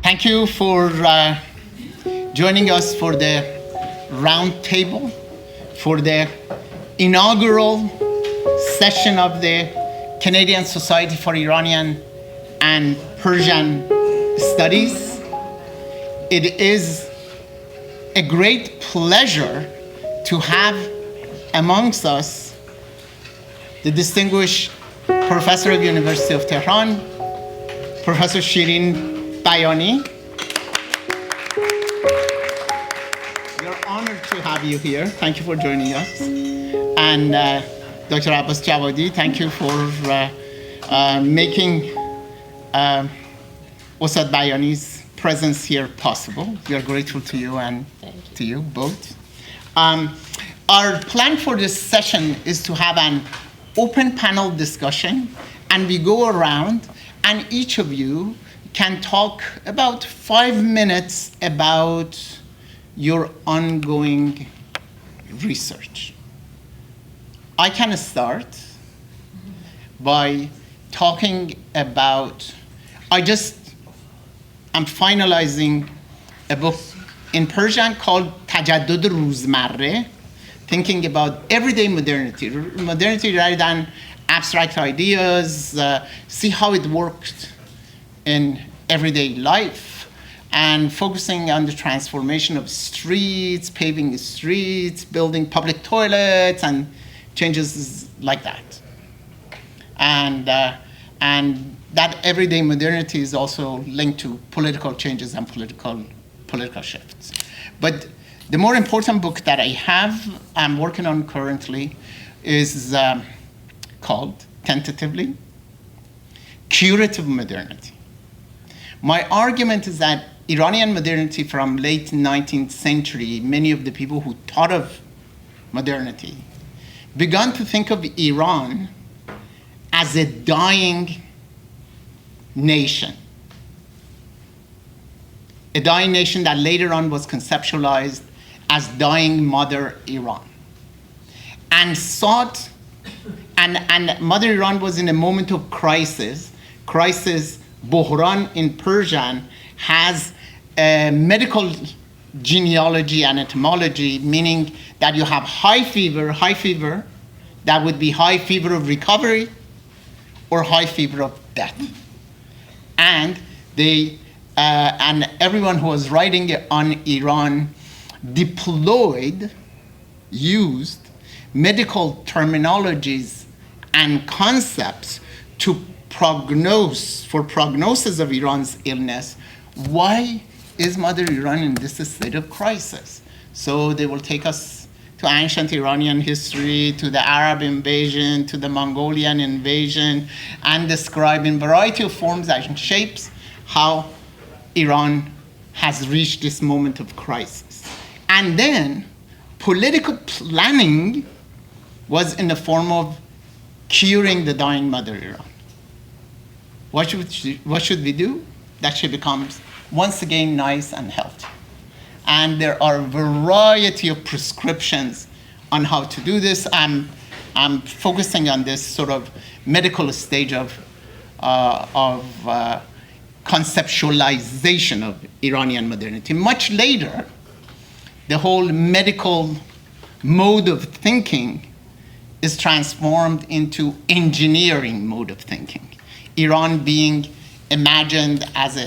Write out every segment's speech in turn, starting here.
Thank you for joining us for the round table, for the inaugural session of the Canadian Society for Iranian and Persian Studies. It is a great pleasure to have amongst us the distinguished Professor of University of Tehran, Professor Shirin Bayani. We're honored to have you here. Thank you for joining us. And Dr. Abbasi, thank you for making Ustad Bayani's presence here possible. We are grateful to you and to you both. Our plan for this session is to have an open panel discussion, and we go around and each of you can talk about 5 minutes about your ongoing research. I can start by talking about, I'm finalizing a book in Persian called Tajaddud Rozmarre, thinking about everyday modernity rather than abstract ideas, see how it worked in everyday life, and focusing on the transformation of streets, paving streets, building public toilets, and changes like that. And that everyday modernity is also linked to political changes and political shifts. But the more important book that I'm working on currently is called, tentatively, Curative Modernity. My argument is that Iranian modernity from late 19th century, many of the people who thought of modernity began to think of Iran as a dying nation. A dying nation that later on was conceptualized as dying Mother Iran. And Mother Iran was in a moment of crisis. Buhran in Persian has a medical genealogy and etymology, meaning that you have high fever, that would be high fever of recovery or high fever of death. And everyone who was writing on Iran used medical terminologies and concepts for prognosis of Iran's illness. Why is Mother Iran in this state of crisis? So they will take us to ancient Iranian history, to the Arab invasion, to the Mongolian invasion, and describe in a variety of forms and shapes how Iran has reached this moment of crisis. And then political planning was in the form of curing the dying Mother Iran. What should we do? That she becomes once again nice and healthy. And there are a variety of prescriptions on how to do this. I'm focusing on this sort of medical stage of conceptualization of Iranian modernity. Much later, the whole medical mode of thinking is transformed into engineering mode of thinking. Iran being imagined as a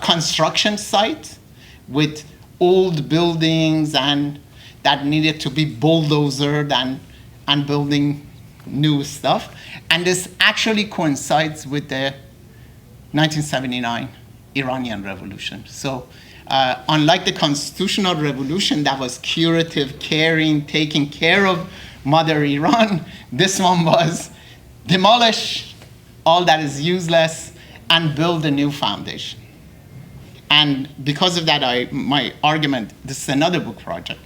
construction site with old buildings and that needed to be bulldozed and building new stuff. And this actually coincides with the 1979 Iranian Revolution. So unlike the constitutional revolution that was curative, caring, taking care of Mother Iran, this one was demolish all that is useless and build a new foundation. And because of that, my argument, this is another book project,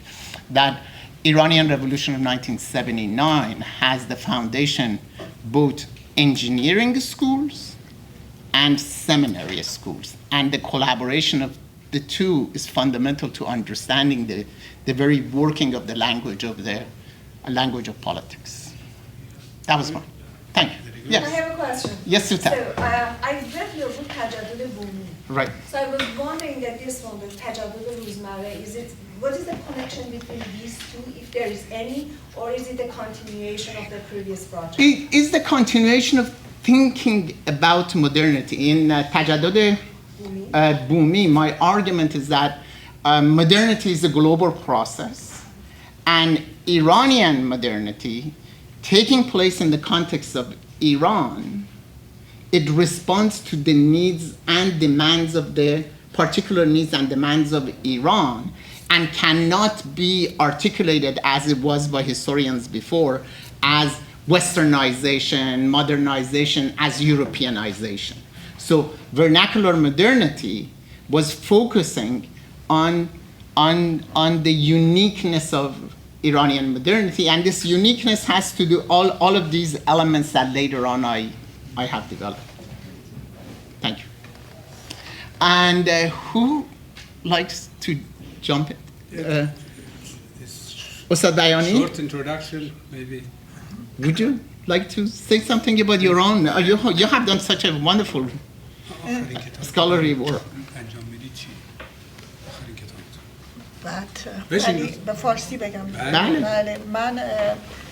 that Iranian Revolution of 1979 has the foundation both engineering schools and seminary schools. And the collaboration of the two is fundamental to understanding the very working of the language of politics. That was fun. Thank you. Yes. I have a question. Yes, Suta. So, I read your book, Tajadud Bumi. Right. So I was wondering that this one, the Tajadud Rozmare, what is the connection between these two, if there is any, or is it a continuation of the previous project? It is the continuation of thinking about modernity. In Tajadud Bumi, my argument is that modernity is a global process, and Iranian modernity, taking place in the context of Iran, it responds to the needs and demands of the particular needs and demands of Iran, and cannot be articulated as it was by historians before as Westernization, modernization, as Europeanization. So vernacular modernity was focusing on the uniqueness of Iranian modernity, and this uniqueness has to do all of these elements that later on I have developed. Thank you. And who likes to jump in? Ustad Bayani? Short introduction, maybe. Would you like to say something about your own? You have done such a wonderful scholarly work. ولی به فارسی بگم. بله من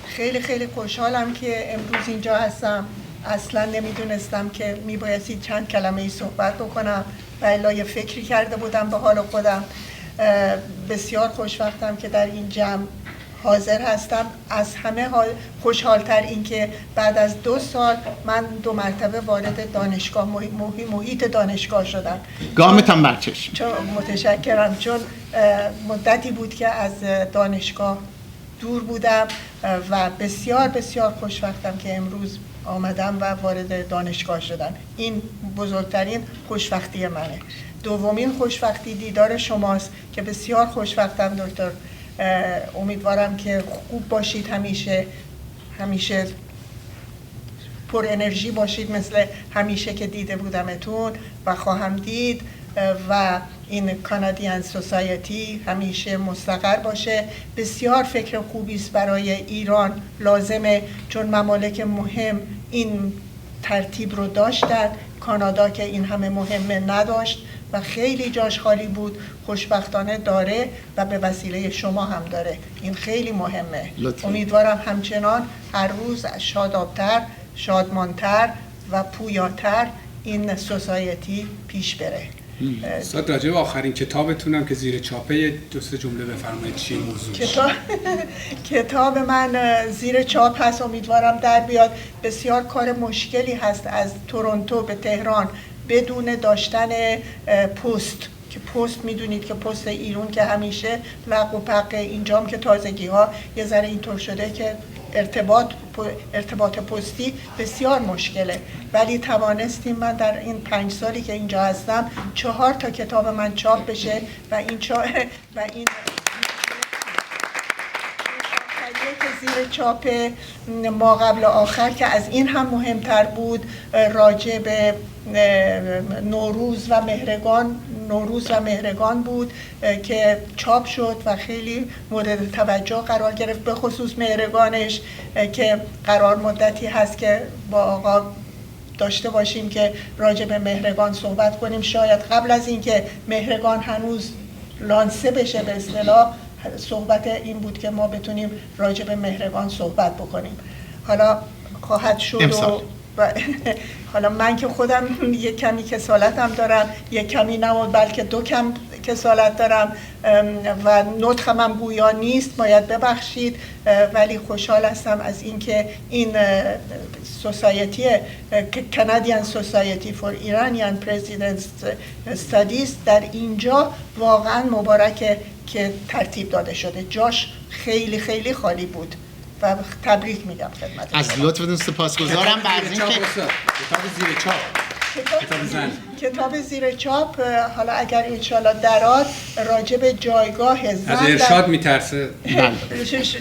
خیلی خیلی خوشحالم که امروز اینجا هستم. اصلا نمیدونستم که میبایستی چند کلمه ای صحبت بکنم و الا یه فکری کرده بودم به حال خودم. بسیار خوشوقتم که در این جمع حاضر هستم. از همه خوشحالتر این که بعد از 2 سال من 2 مرتبه وارد دانشگاه محیط دانشگاه شدم. گامتان برچشم. متشکرم، چون مدتی بود که از دانشگاه دور بودم و بسیار بسیار خوشوقتم که امروز آمدم و وارد دانشگاه شدم. این بزرگترین خوشوقتی منه. دومین خوشوقتی دیدار شماست که بسیار خوشوقتم دکتر. امیدوارم که خوب باشید، همیشه پر انرژی باشید مثل همیشه که دیده بودمتون و خواهم دید، و این کانادین سوسایتی همیشه مستقر باشه. بسیار فکر خوبی است برای ایران لازمه، چون ممالک مهم این ترتیب رو داشتن. کانادا که این همه مهمه نداشت و خیلی جاش خالی بود، خوشبختانه داره و به وسیله شما هم داره. این خیلی مهمه. امیدوارم همچنان هر روز شادابتر، شادمانتر و پویاتر این سوسایتی پیش بره. استاد راجع به آخرین کتابتونم که زیر چاپه 2-3 جمله بفرمایید چی موضوعش؟ کتاب من زیر چاپ هست، امیدوارم در بیاد. بسیار کار مشکلی هست از تورنتو به تهران بدون داشتن پست، که پست میدونید که پست ایران که همیشه لق و پق، اینجام که تازگی ها یه ذره اینطور شده که ارتباط پستی بسیار مشکله، ولی توانستیم من در این 5 سالی که اینجا هستم 4 تا کتاب من چاپ بشه و این زیر چاپ ما قبل آخر که از این هم مهمتر بود، راجع به نوروز و مهرگان بود که چاپ شد و خیلی مورد توجه قرار گرفت، به خصوص مهرگانش که قرار مدتی هست که با آقا داشته باشیم که راجع به مهرگان صحبت کنیم. شاید قبل از اینکه مهرگان هنوز لانسه بشه به اصطلاح، صحبت این بود که ما بتونیم راجع به مهرگان صحبت بکنیم. حالا خواهد شد و حالا من که خودم یک کمی کسالتم دارم، یک کمی نمود بلکه 2 کم کسالت دارم و نطقم هم گویا نیست، باید ببخشید، ولی خوشحال هستم از اینکه این سوسایتی Canadian Society for Iranian and Persian Studies در اینجا واقعا مبارکه که ترتیب داده شده. جاش خیلی خیلی خالی بود و تبریک میگم خدمت از لطفتون سپاسگزارم. بعد اینکه کتاب زیر چاپ حالا اگر انشالله دراد راجع به جایگاه زن از ارشاد میترسه.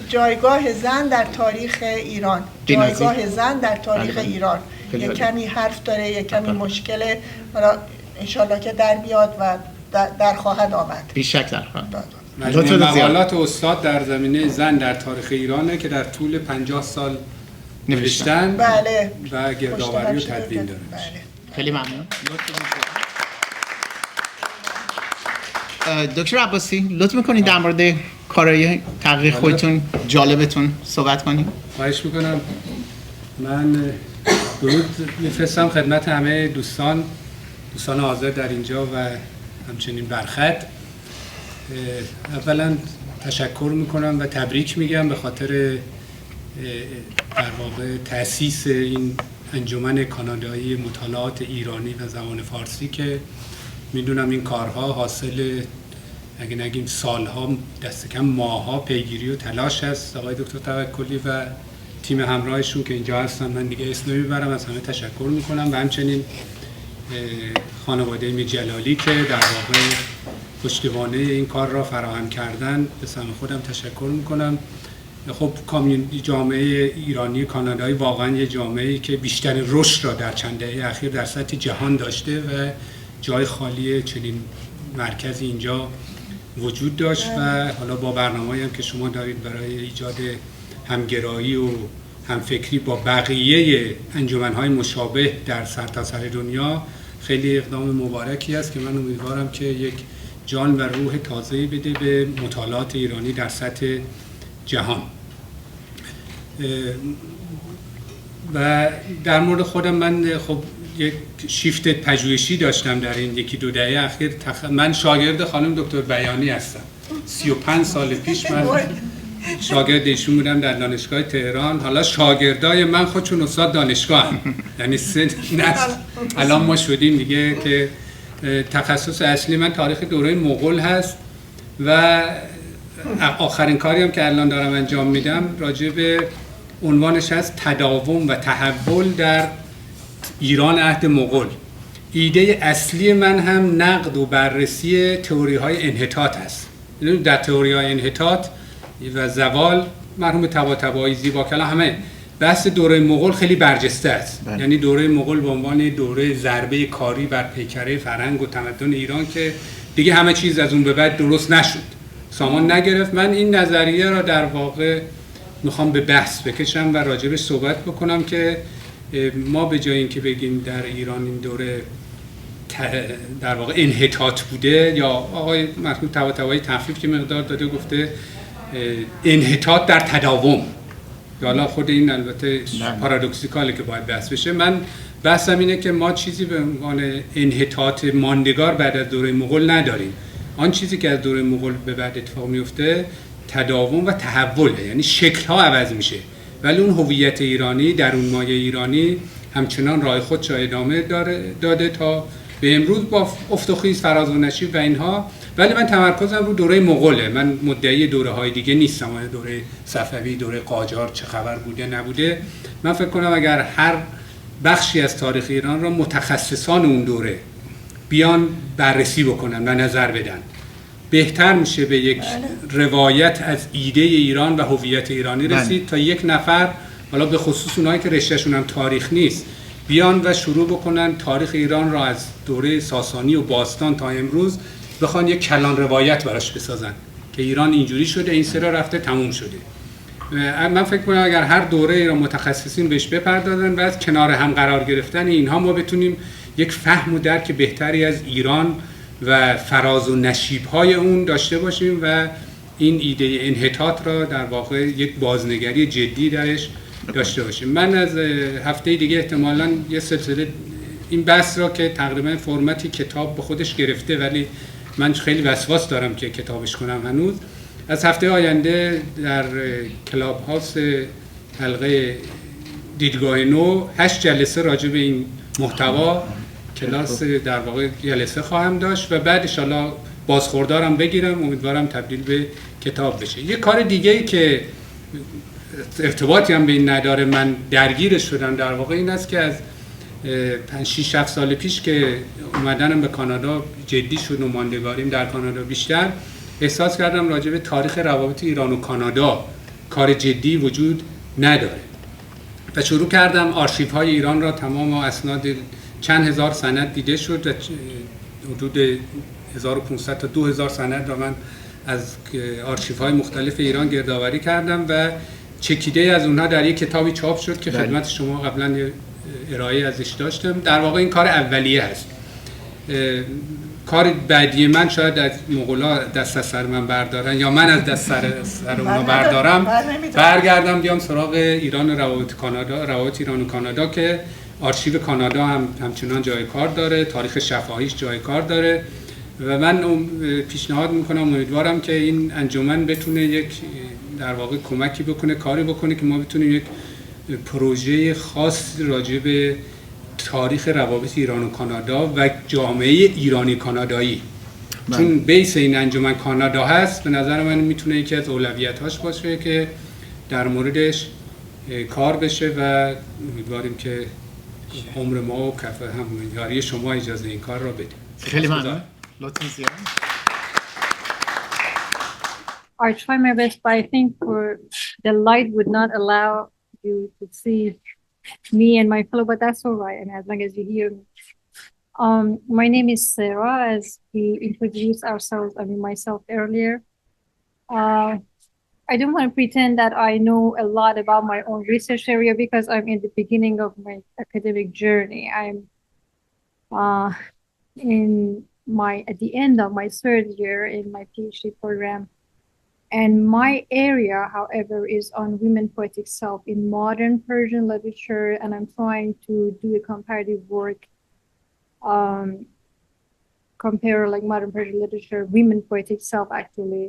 جایگاه زن در تاریخ ایران، جایگاه زن در تاریخ ایران یک کمی حرف داره، یک کمی مشکله، حالا انشالله که در بیاد و در خواهد آمد. بیشک در خواهد. مجموعه مقالات استاد در زمینه زن در تاریخ ایرانه که در طول 50 سال نوشتن بله و گردآوری و تدوین داره. بله. خیلی ممنون. دکتر عباسی لطف میکنید در مورد کارهای تحقیق خودتون جالبتون صحبت کنید؟ خواهش میکنم. من درود میفرستم خدمت همه دوستان حاضر در اینجا و همچنین برخط. اولا تشکر میکنم و تبریک میگم به خاطر در واقع تأسیس این انجمن کانادایی مطالعات ایرانی و زبان فارسی که میدونم این کارها حاصل اگه نگیم سالها دست کم ماهها پیگیری و تلاش است. آقای دکتر توکلی و تیم همراهشون که اینجا هستن من دیگه اسم نمیبرم، از همه تشکر میکنم و همچنین خانواده میرجلالی که در واقع پشتوانه این کار را فراهم کردن به سهم خودم تشکر میکنم. خب جامعه ایرانی کانادایی واقعا یه جامعه‌ای که بیشتر رشد را در چند دهه اخیر در سطح جهان داشته و جای خالی چنین مرکزی اینجا وجود داشت و حالا با برنامه‌ای هم که شما دارید برای ایجاد همگرایی و همفکری با بقیه انجمن‌های مشابه در سرتاسر دنیا خیلی اقدام مبارکی است که من امیدوارم که یک جان و روح تازه‌ای بده به مطالعات ایرانی در سطح جهان. و در مورد خودم من خب یک شیفت پژوهشی داشتم در این یکی دو دهه اخیر. من شاگرد خانم دکتر بیانی هستم. 35 سال پیش من شاگرد ایشون بودم در دانشگاه تهران. حالا شاگردای من خودشون استاد دانشگاه هم. یعنی سه نسل الان ما شدیم دیگه که تخصص اصلی من تاریخ دوره مغول هست و آخرین کاری هم که الان دارم انجام میدم راجع به عنوانش هست تداوم و تحول در ایران عهد مغول. ایده اصلی من هم نقد و بررسی تئوری های انحطاط هست. در تئوری های انحطاط و زوال مرحوم طباطبایی زیبا کلام همه بحث دوره مغول خیلی برجسته است. یعنی دوره مغول به عنوان دوره ضربه کاری بر پیکره فرهنگ و تمدن ایران که دیگه همه چیز از اون به بعد درست نشد، سامان نگرفت. من این نظریه را در واقع میخوام به بحث بکشم و راجبش صحبت بکنم که ما به جای اینکه بگیم در ایران این دوره در واقع انحطاط بوده، یا آقای مرحوم طباطبایی تخفیف که مقدار داده گفته انحطاط در تداوم، یا حالا خود این البته پارادوکسیکاله که باید بحث بشه. من بحثم اینه که ما چیزی به عنوان انحطاط ماندگار بعد از دوره مغول نداریم. آن چیزی که از دوره مغول به بعد اتفاق میفته تداوم و تحوله، یعنی شکل‌ها عوض میشه ولی اون هویت ایرانی، درون مایه ایرانی همچنان راه خودش ادامه داده تا به امروز با افت و خیز، فراز و نشیب و اینها. ولی من تمرکزم رو دوره مغوله. من مدعی دوره‌های دیگه نیستم، دوره صفوی، دوره قاجار چه خبر بوده نبوده. من فکر کنم اگر هر بخشی از تاریخ ایران را متخصصان اون دوره بیان بررسی بکنن و نظر بدن، بهتر میشه به یک روایت از ایده ایران و هویت ایرانی رسید تا یک نفر، حالا به خصوص اونایی که رشتهشون هم تاریخ نیست، بیان و شروع بکنن تاریخ ایران را از دوره ساسانی و باستان تا امروز بخوان یک کلان روایت براش بسازن که ایران اینجوری شده، این سرا رفته، تموم شده. من فکر کنم اگر هر دوره ای را متخصصین بهش بپردازن و از کنار هم قرار گرفتن اینها ما بتونیم یک فهم و درک بهتری از ایران و فراز و نشیب‌های اون داشته باشیم و این ایده انحطاط را در واقع یک بازنگری جدی درش داشته باشیم. من از هفته دیگه احتمالاً یه سلسله این بحث را که تقریبا فرمتی کتاب به خودش گرفته ولی من خیلی وسواس دارم که کتابش کنم هنوز، از هفته آینده در کلاب هاوس حلقه دیدگاه نو 8 جلسه راجع به این محتوا کلاس در واقع جلسه خواهم داشت و بعد ان شاءالله بازخوردارم بگیرم، امیدوارم تبدیل به کتاب بشه. یه کار دیگه ای که ارتباطی هم به این نداره من درگیرش شدم در واقع این است که از 5-6-7 سال پیش که اومدنم به کانادا جدی شد و ماندگاریم در کانادا بیشتر، احساس کردم راجع به تاریخ روابط ایران و کانادا کار جدی وجود نداره و شروع کردم آرشیوهای ایران را، تمام اسناد چند هزار سند دیده شد و حدود 1500 تا 2000 سند را من از آرشیوهای مختلف ایران گردآوری کردم و چکیده از اونها در یک کتابی چاپ شد که خدمت شما قبلا ارائه ازش داشتم. در واقع این کار اولیه هست. کار بعدی من شاید از مغولا دست از سر من بردارن یا من از دست سر اونا بردارم، برگردم بیام سراغ ایران و روابط ایران و کانادا که آرشیو کانادا هم همچنان جای کار داره، تاریخ شفاهیش جای کار داره و من پیشنهاد میکنم، امیدوارم که این انجمن بتونه یک در واقع کمکی بکنه، کاری بکنه که ما بتونیم یک پروژه خاص راجع به تاریخ روابط ایران و کانادا و جامعه ایرانی کانادایی، چون بیس این انجمن کانادا هست، به نظر من میتونه یکی از اولویت‌هاش باشه که در موردش کار بشه و امیدواریم که عمر ما و کف هم‌یاری شما اجازه این کار را بده. خیلی ممنون. لطفاً زیاد. I try my best, but I think the light would not allow you to see me and my fellow, but that's all right. And as long as you hear me. My name is Sarah, as we introduced ourselves, myself earlier. I don't want to pretend that I know a lot about my own research area because I'm in the beginning of my academic journey. I'm at the end of my third year in my PhD program. And my area, however, is on women poetic self in modern Persian literature, and I'm trying to do a comparative work, compare like modern Persian literature, women poetic self actually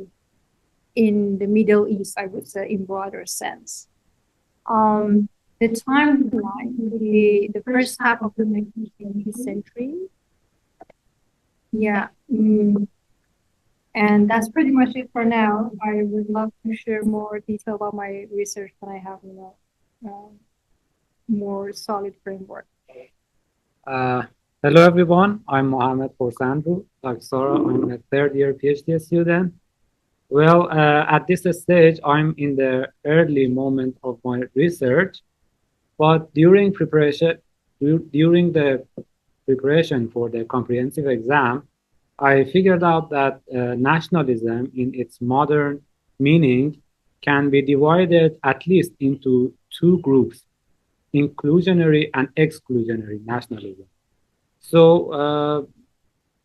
in the Middle East, I would say, in broader sense. The timeline, the first half of the 19th century, yeah. And that's pretty much it for now. I would love to share more detail about my research when I have, more solid framework. Hello, everyone. I'm Mohamad Tavakoli. Like Sarah, I'm a third-year PhD student. Well, at this stage, I'm in the early moment of my research, but during the preparation for the comprehensive exam, I figured out that nationalism in its modern meaning can be divided at least into two groups, inclusionary and exclusionary nationalism. So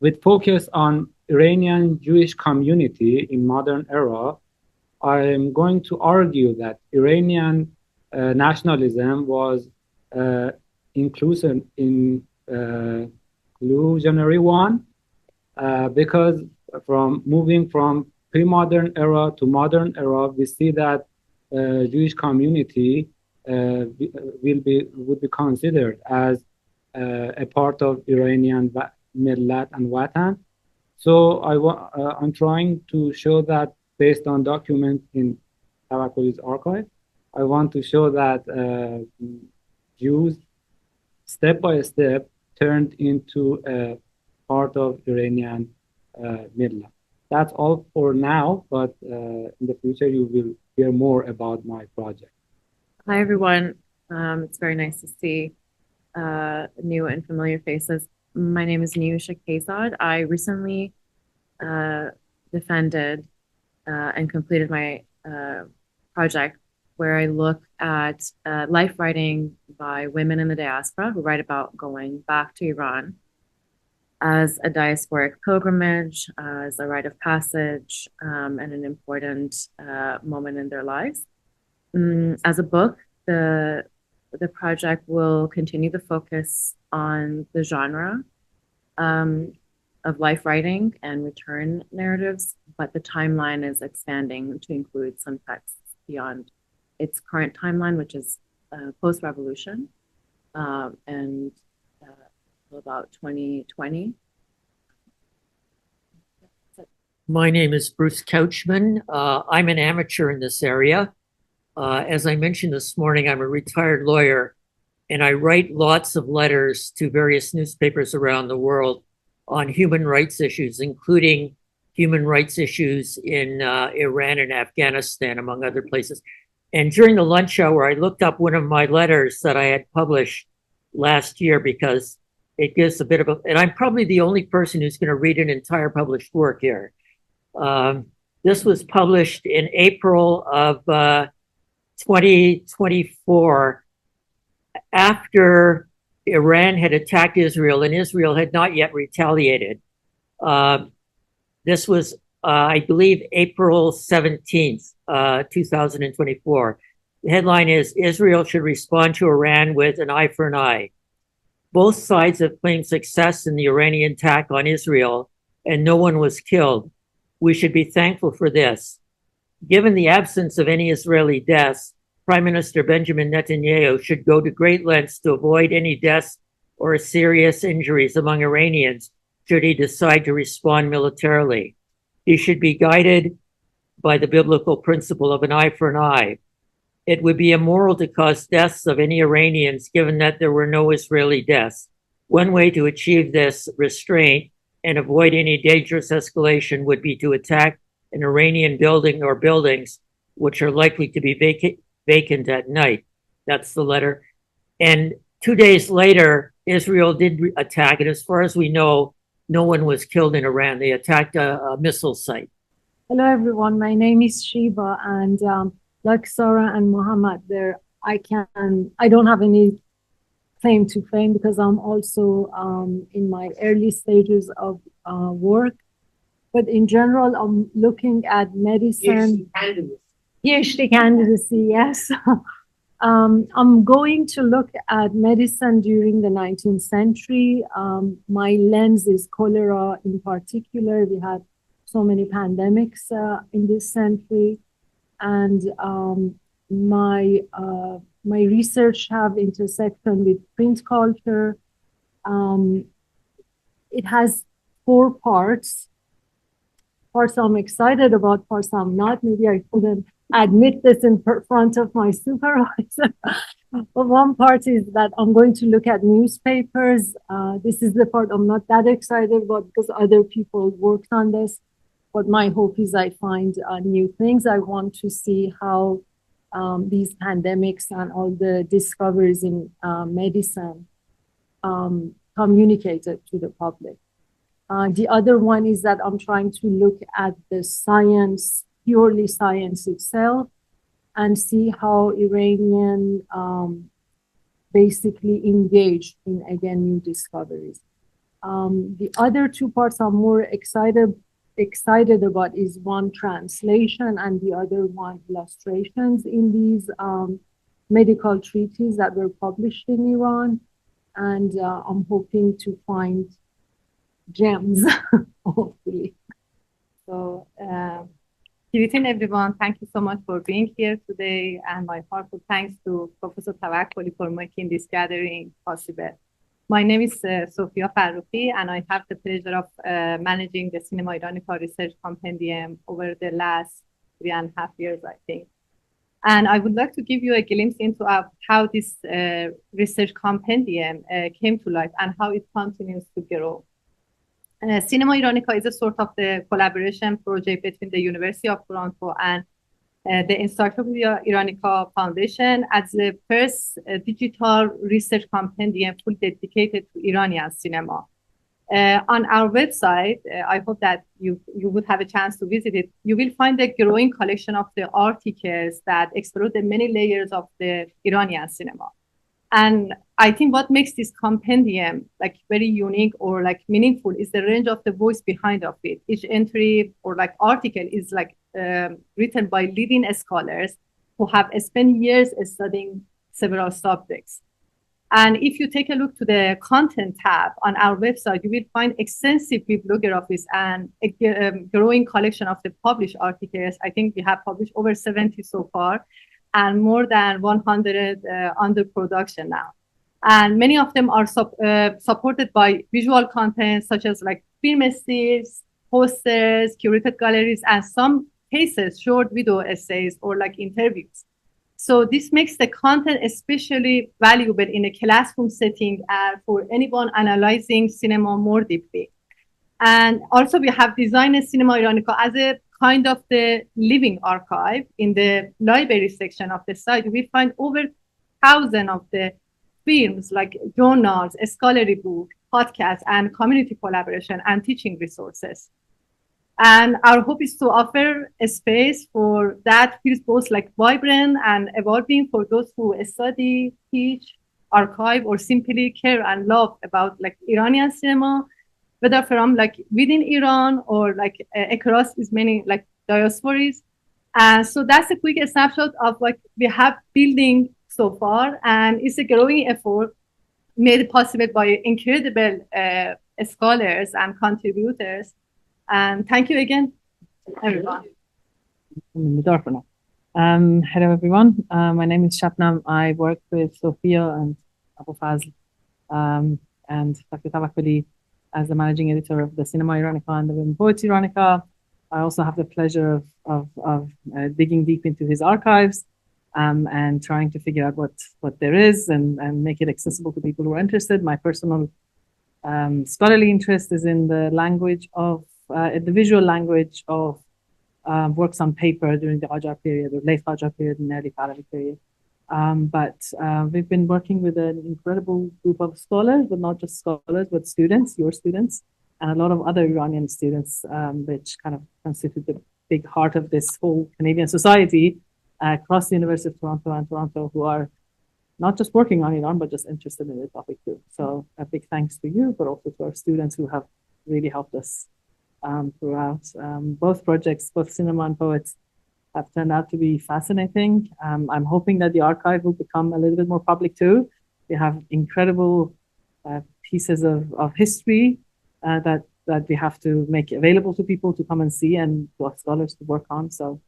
with focus on Iranian Jewish community in modern era, I'm going to argue that Iranian nationalism was inclusionary one, because from moving from pre-modern era to modern era, we see that Jewish community would be considered as a part of Iranian millat and watan. So I'm trying to show that based on documents in Tavakoli's archive, I want to show that Jews step by step turned into a part of Iranian millat. That's all for now, but in the future you will hear more about my project. Hi everyone, it's very nice to see new and familiar faces. My name is Niusha Kesad. I recently defended and completed my project where I look at life writing by women in the diaspora who write about going back to Iran as a diasporic pilgrimage, as a rite of passage, and an important moment in their lives. As a book, the project will continue to focus on the genre of life writing and return narratives, but the timeline is expanding to include some texts beyond its current timeline, which is post-revolution, and about 2020. My name is Bruce Couchman. I'm an amateur in this area. As I mentioned this morning, I'm a retired lawyer, and I write lots of letters to various newspapers around the world on human rights issues, including human rights issues in Iran and Afghanistan, among other places. And during the lunch hour, I looked up one of my letters that I had published last year because it gives a bit of a, and I'm probably the only person who's going to read an entire published work here. This was published in April of 2024, after Iran had attacked Israel and Israel had not yet retaliated. This was, I believe, April 17th, 2024. The headline is, Israel should respond to Iran with an eye for an eye. Both sides have claimed success in the Iranian attack on Israel, and no one was killed. We should be thankful for this. Given the absence of any Israeli deaths, Prime Minister Benjamin Netanyahu should go to great lengths to avoid any deaths or serious injuries among Iranians should he decide to respond militarily. He should be guided by the biblical principle of an eye for an eye. It would be immoral to cause deaths of any Iranians given that there were no Israeli deaths. One way to achieve this restraint and avoid any dangerous escalation would be to attack an Iranian building or buildings which are likely to be vacant at night. That's the letter. And 2 days later, Israel did attack, and as far as we know, no one was killed in Iran. They attacked a missile site. Hello, everyone. My name is Shiva, and like Sarah and Mohamad, I don't have any claim to fame because I'm also in my early stages of work. But in general, I'm looking at medicine. PhD candidacy, yes. I'm going to look at medicine during the 19th century. My lens is cholera in particular. We had so many pandemics in this century. And my research have intersection with print culture. It has 4 parts. Parts I'm excited about, parts I'm not. Maybe I couldn't admit this in front of my supervisor. But one part is that I'm going to look at newspapers. This is the part I'm not that excited about because other people worked on this. But my hope is I find new things. I want to see how these pandemics and all the discoveries in medicine communicated to the public. The other one is that I'm trying to look at the science, purely science itself, and see how Iranian basically engaged in, again, new discoveries. The other 2 parts I'm more excited about is one translation and the other one illustrations in these medical treatises that were published in Iran. And I'm hoping to find gems, hopefully. So, good evening, everyone. Thank you so much for being here today. And my heartfelt thanks to Professor Tavakoli for making this gathering possible. My name is Sofia Farruqi, and I have the pleasure of managing the Cinema Iranica Research Compendium over the last 3.5 years, I think. And I would like to give you a glimpse into how this research compendium came to life and how it continues to grow. Cinema Iranica is a sort of the collaboration project between the University of Toronto and the Encyclopedia Iranica Foundation as the first digital research compendium fully dedicated to Iranian cinema. On our website, I hope that you would have a chance to visit it. You will find a growing collection of the articles that explore the many layers of the Iranian cinema. And I think what makes this compendium like very unique or like meaningful is the range of the voice behind of it. Each entry or like article is like written by leading scholars who have spent years studying several subjects. And if you take a look to the content tab on our website, you will find extensive bibliographies and a growing collection of the published articles. I think we have published over 70 so far, and more than 100 under production now. And many of them are supported by visual content, such as like film stills, posters, curated galleries, and some cases, short video essays or like interviews. So this makes the content especially valuable in a classroom setting for anyone analyzing cinema more deeply. And also we have designed Cinema Iranica as a kind of the living archive. In the library section of the site, we find over 1,000 of the films like journals, scholarly books, podcasts, and community collaboration and teaching resources. And our hope is to offer a space for that feels both like vibrant and evolving for those who study, teach, archive, or simply care and love about like Iranian cinema, whether from like within Iran or like across as many like diasporas. And so that's a quick snapshot of what we have building so far, and it's a growing effort made possible by incredible scholars and contributors. And thank you again, everyone. Hello, everyone. My name is Shabnam. I work with Sophia and Abu Fazl and Dr. Tavakoli as the managing editor of the Cinema Iranica and the Women Poets Iranica. I also have the pleasure of digging deep into his archives and trying to figure out what there is and make it accessible to people who are interested. My personal scholarly interest is in the language of the visual language of works on paper during the Qajar period or late Qajar period and early Pahlavi period. But we've been working with an incredible group of scholars, but not just scholars, but students, your students, and a lot of other Iranian students, which kind of constitute the big heart of this whole Canadian society across the University of Toronto and Toronto, who are not just working on Iran, but just interested in the topic too. So a big thanks to you, but also to our students who have really helped us throughout. Both projects, both Cinema and Poets, have turned out to be fascinating. I'm hoping that the archive will become a little bit more public too. We have incredible pieces of history that we have to make available to people to come and see and to scholars to work on. So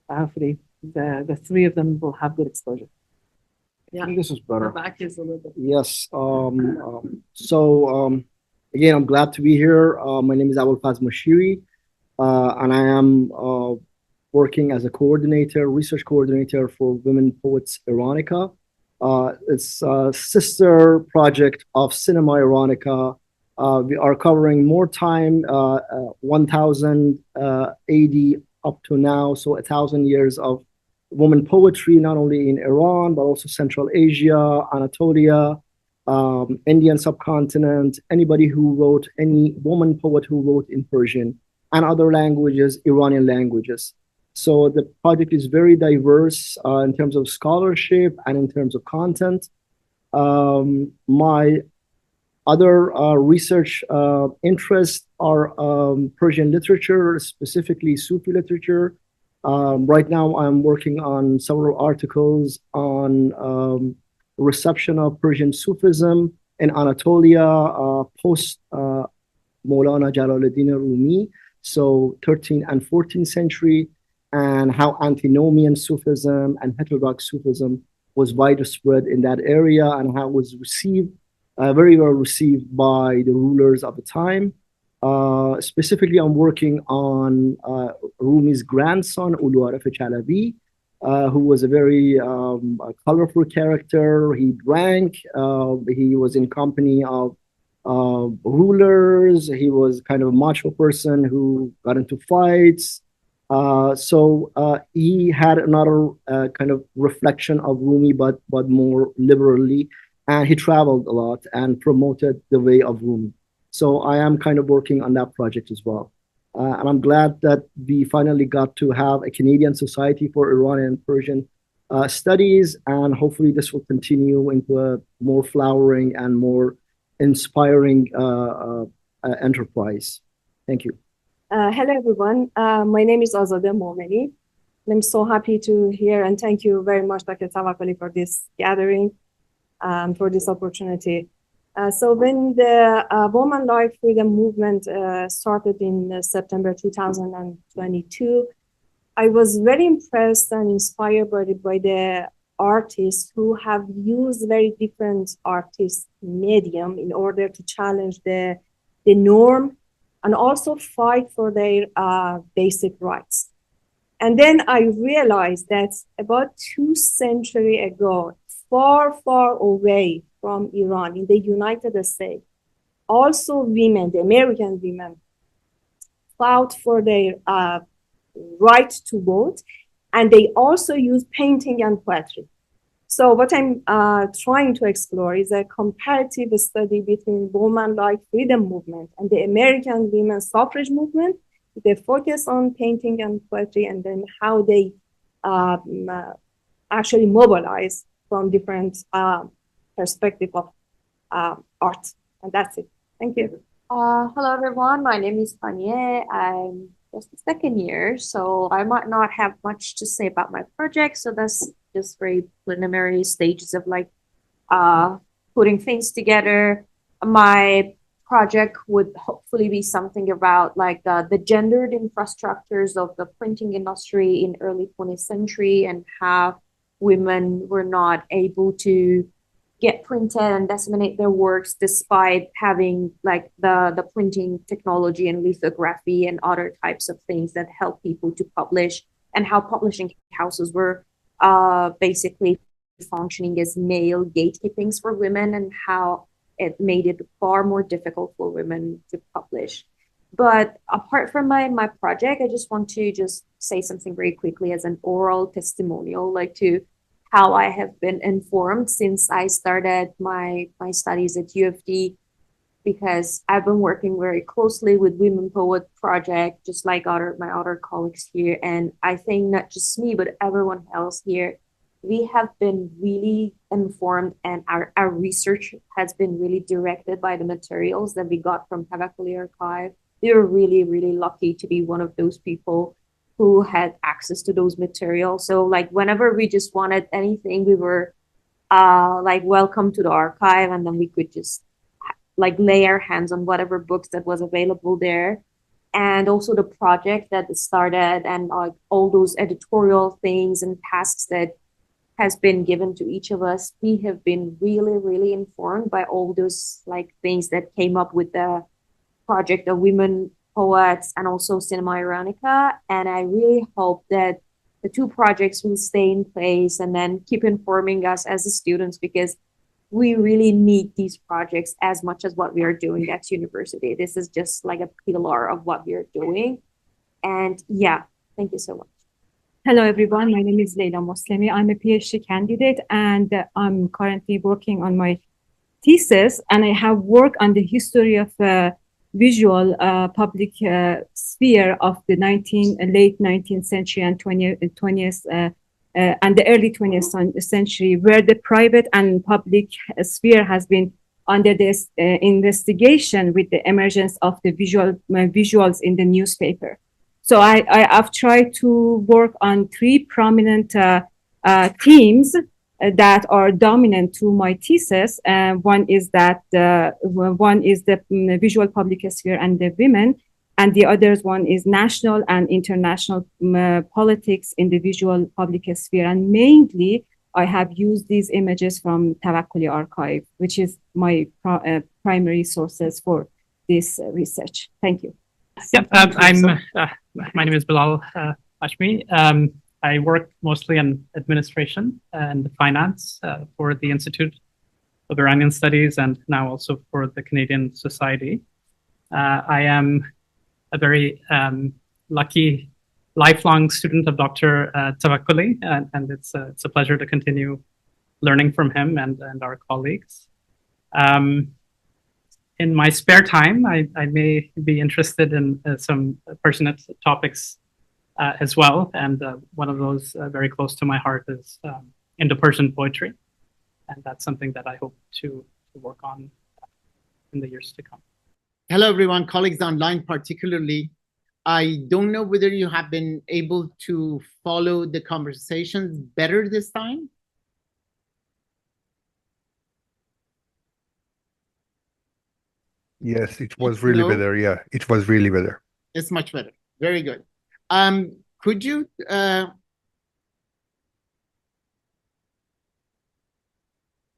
hopefully the three of them will have good exposure. Yeah, I think this is better. The back is a little bit. Yes. Again, I'm glad to be here. My name is Abul Faz Moshiri, and I am working as a coordinator, research coordinator for Women Poets Iranica. It's a sister project of Cinema Iranica. We are covering more time, 1000 AD up to now, so 1,000 years of woman poetry, not only in Iran, but also Central Asia, Anatolia, Indian subcontinent, anybody who wrote, any woman poet who wrote in Persian and other languages, Iranian languages. So the project is very diverse in terms of scholarship and in terms of content. My other research interests are Persian literature, specifically Sufi literature. Right now, I'm working on several articles on reception of Persian Sufism in Anatolia post Maulana Jalaluddin Rumi, so 13th and 14th century, and how antinomian Sufism and heterodox Sufism was widespread in that area and how it was received, very well received by the rulers of the time. Specifically, I'm working on Rumi's grandson, Ulu Aref Chalabi, who was a very colorful character. He drank, he was in company of rulers, he was kind of a macho person who got into fights. So he had another kind of reflection of Rumi, but more liberally, and he traveled a lot and promoted the way of Rumi. So I am kind of working on that project as well. And I'm glad that we finally got to have a Canadian Society for Iranian and Persian Studies, and hopefully this will continue into a more flowering and more inspiring enterprise. Thank you. Hello, everyone. My name is Azadeh Momeni. I'm so happy to hear and thank you very much, Dr. Tavakoli, for this gathering, for this opportunity. So when the Women Life Freedom Movement started in September 2022, I was very impressed and inspired by the artists who have used very different artist medium in order to challenge the norm and also fight for their basic rights. And then I realized that about 2 centuries ago, far, far away from Iran, in the United States, also women, the American women, fought for their right to vote, and they also use painting and poetry. So what I'm trying to explore is a comparative study between women like freedom movement and the American women's suffrage movement they focus on painting and poetry, and then how they actually mobilize from different perspective of art. And that's it. Thank you. Hello everyone, my name is Fanye. I'm just the second year, so I might not have much to say about my project. So that's just very preliminary stages of like putting things together. My project would hopefully be something about like the gendered infrastructures of the printing industry in early 20th century and how women were not able to get printed and disseminate their works despite having like the printing technology and lithography and other types of things that help people to publish, and how publishing houses were basically functioning as male gatekeepings for women, and how it made it far more difficult for women to publish. But apart from my project, I just want to just say something very quickly as an oral testimonial, like to how I have been informed since I started my studies at U of D, because I've been working very closely with Women Poet Project, just like my other colleagues here. And I think not just me, but everyone else here, we have been really informed, and our research has been really directed by the materials that we got from Tavakoli Archive. We were really, really lucky to be one of those people who had access to those materials. So like whenever we just wanted anything, we were like welcome to the archive, and then we could just like lay our hands on whatever books that was available there. And also the project that started, and all those editorial things and tasks that has been given to each of us, we have been really, really informed by all those like things that came up with the project of Women Poets and also Cinema Iranica. And I really hope that the two projects will stay in place and then keep informing us as the students, because we really need these projects as much as what we are doing at university. This is just like a pillar of what we are doing. And yeah, thank you so much. Hello, everyone. My name is Leila Moslemi. I'm a PhD candidate, and I'm currently working on my thesis. And I have worked on the history of visual public sphere of the late 19th century and 20th and the early 20th century, where the private and public sphere has been under this investigation with the emergence of the visuals in the newspaper. So I've tried to work on three prominent themes that are dominant to my thesis. One is the visual public sphere and the women, and the other one is national and international politics in the visual public sphere. And mainly, I have used these images from Tavakoli Archive, which is my primary sources for this research. Thank you. Yep, my name is Bilal Hashmi. I work mostly in administration and finance for the Institute of Iranian Studies, and now also for the Canadian Society. I am a very lucky lifelong student of Dr. Tavakoli, and it's a pleasure to continue learning from him and our colleagues. In my spare time, I may be interested in some pertinent topics as well. And one of those very close to my heart is Indo-Persian poetry. And that's something that I hope to work on in the years to come. Hello, everyone, colleagues online particularly. I don't know whether you have been able to follow the conversations better this time. Yes, it was really better. Yeah, it was really better. It's much better. Very good. Could you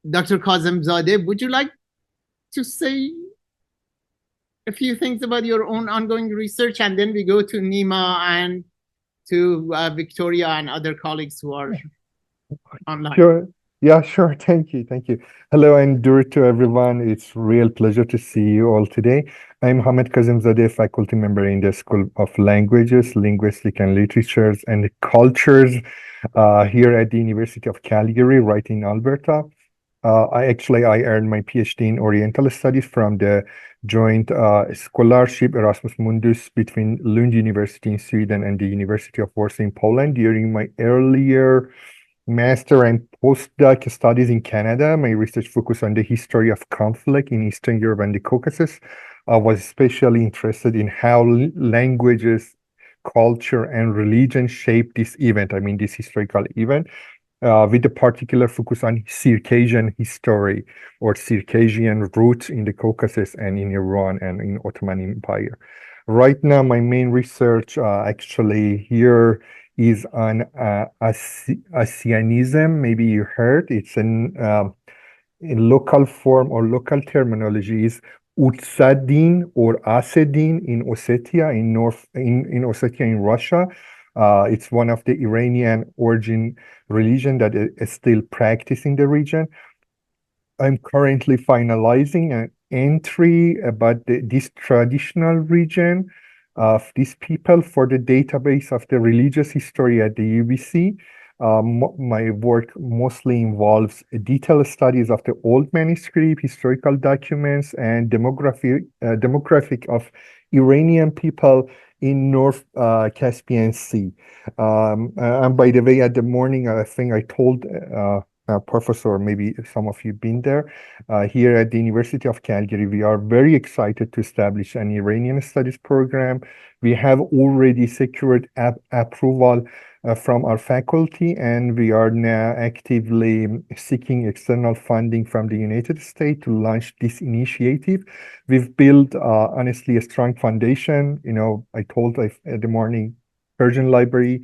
Dr. Kazemzadeh, would you like to say a few things about your own ongoing research, and then we go to Nima and to Victoria and other colleagues who are online? Sure. Yeah, sure. Thank you. Thank you. Hello and dear to everyone. It's a real pleasure to see you all today. I'm Mohamad Kazemzadeh, faculty member in the School of Languages, Linguistics and Literatures and Cultures here at the University of Calgary, right in Alberta. I earned my PhD in Oriental Studies from the joint scholarship Erasmus Mundus between Lund University in Sweden and the University of Warsaw in Poland. During my earlier master and postdoc studies in Canada, my research focused on the history of conflict in Eastern Europe and the Caucasus. I was especially interested in how languages, culture, and religion shape this event, this historical event, with a particular focus on Circassian history or Circassian roots in the Caucasus and in Iran and in Ottoman Empire. Right now, my main research actually here is on Asianism. Maybe you heard it's in local form or local terminology is Utsadin or Asedin in Ossetia in Ossetia in Russia. It's one of the Iranian origin religion that is still practiced in the region. I'm currently finalizing an entry about this traditional region of these people for the database of the religious history at the UBC. My work mostly involves detailed studies of the old manuscript, historical documents, and demographic of Iranian people in North Caspian Sea. And by the way, at the morning, I think I told Professor, maybe some of you been there, here at the University of Calgary, we are very excited to establish an Iranian studies program. We have already secured approval from our faculty, and we are now actively seeking external funding from the United States to launch this initiative. We've built, honestly, a strong foundation. I told at the morning, Persian library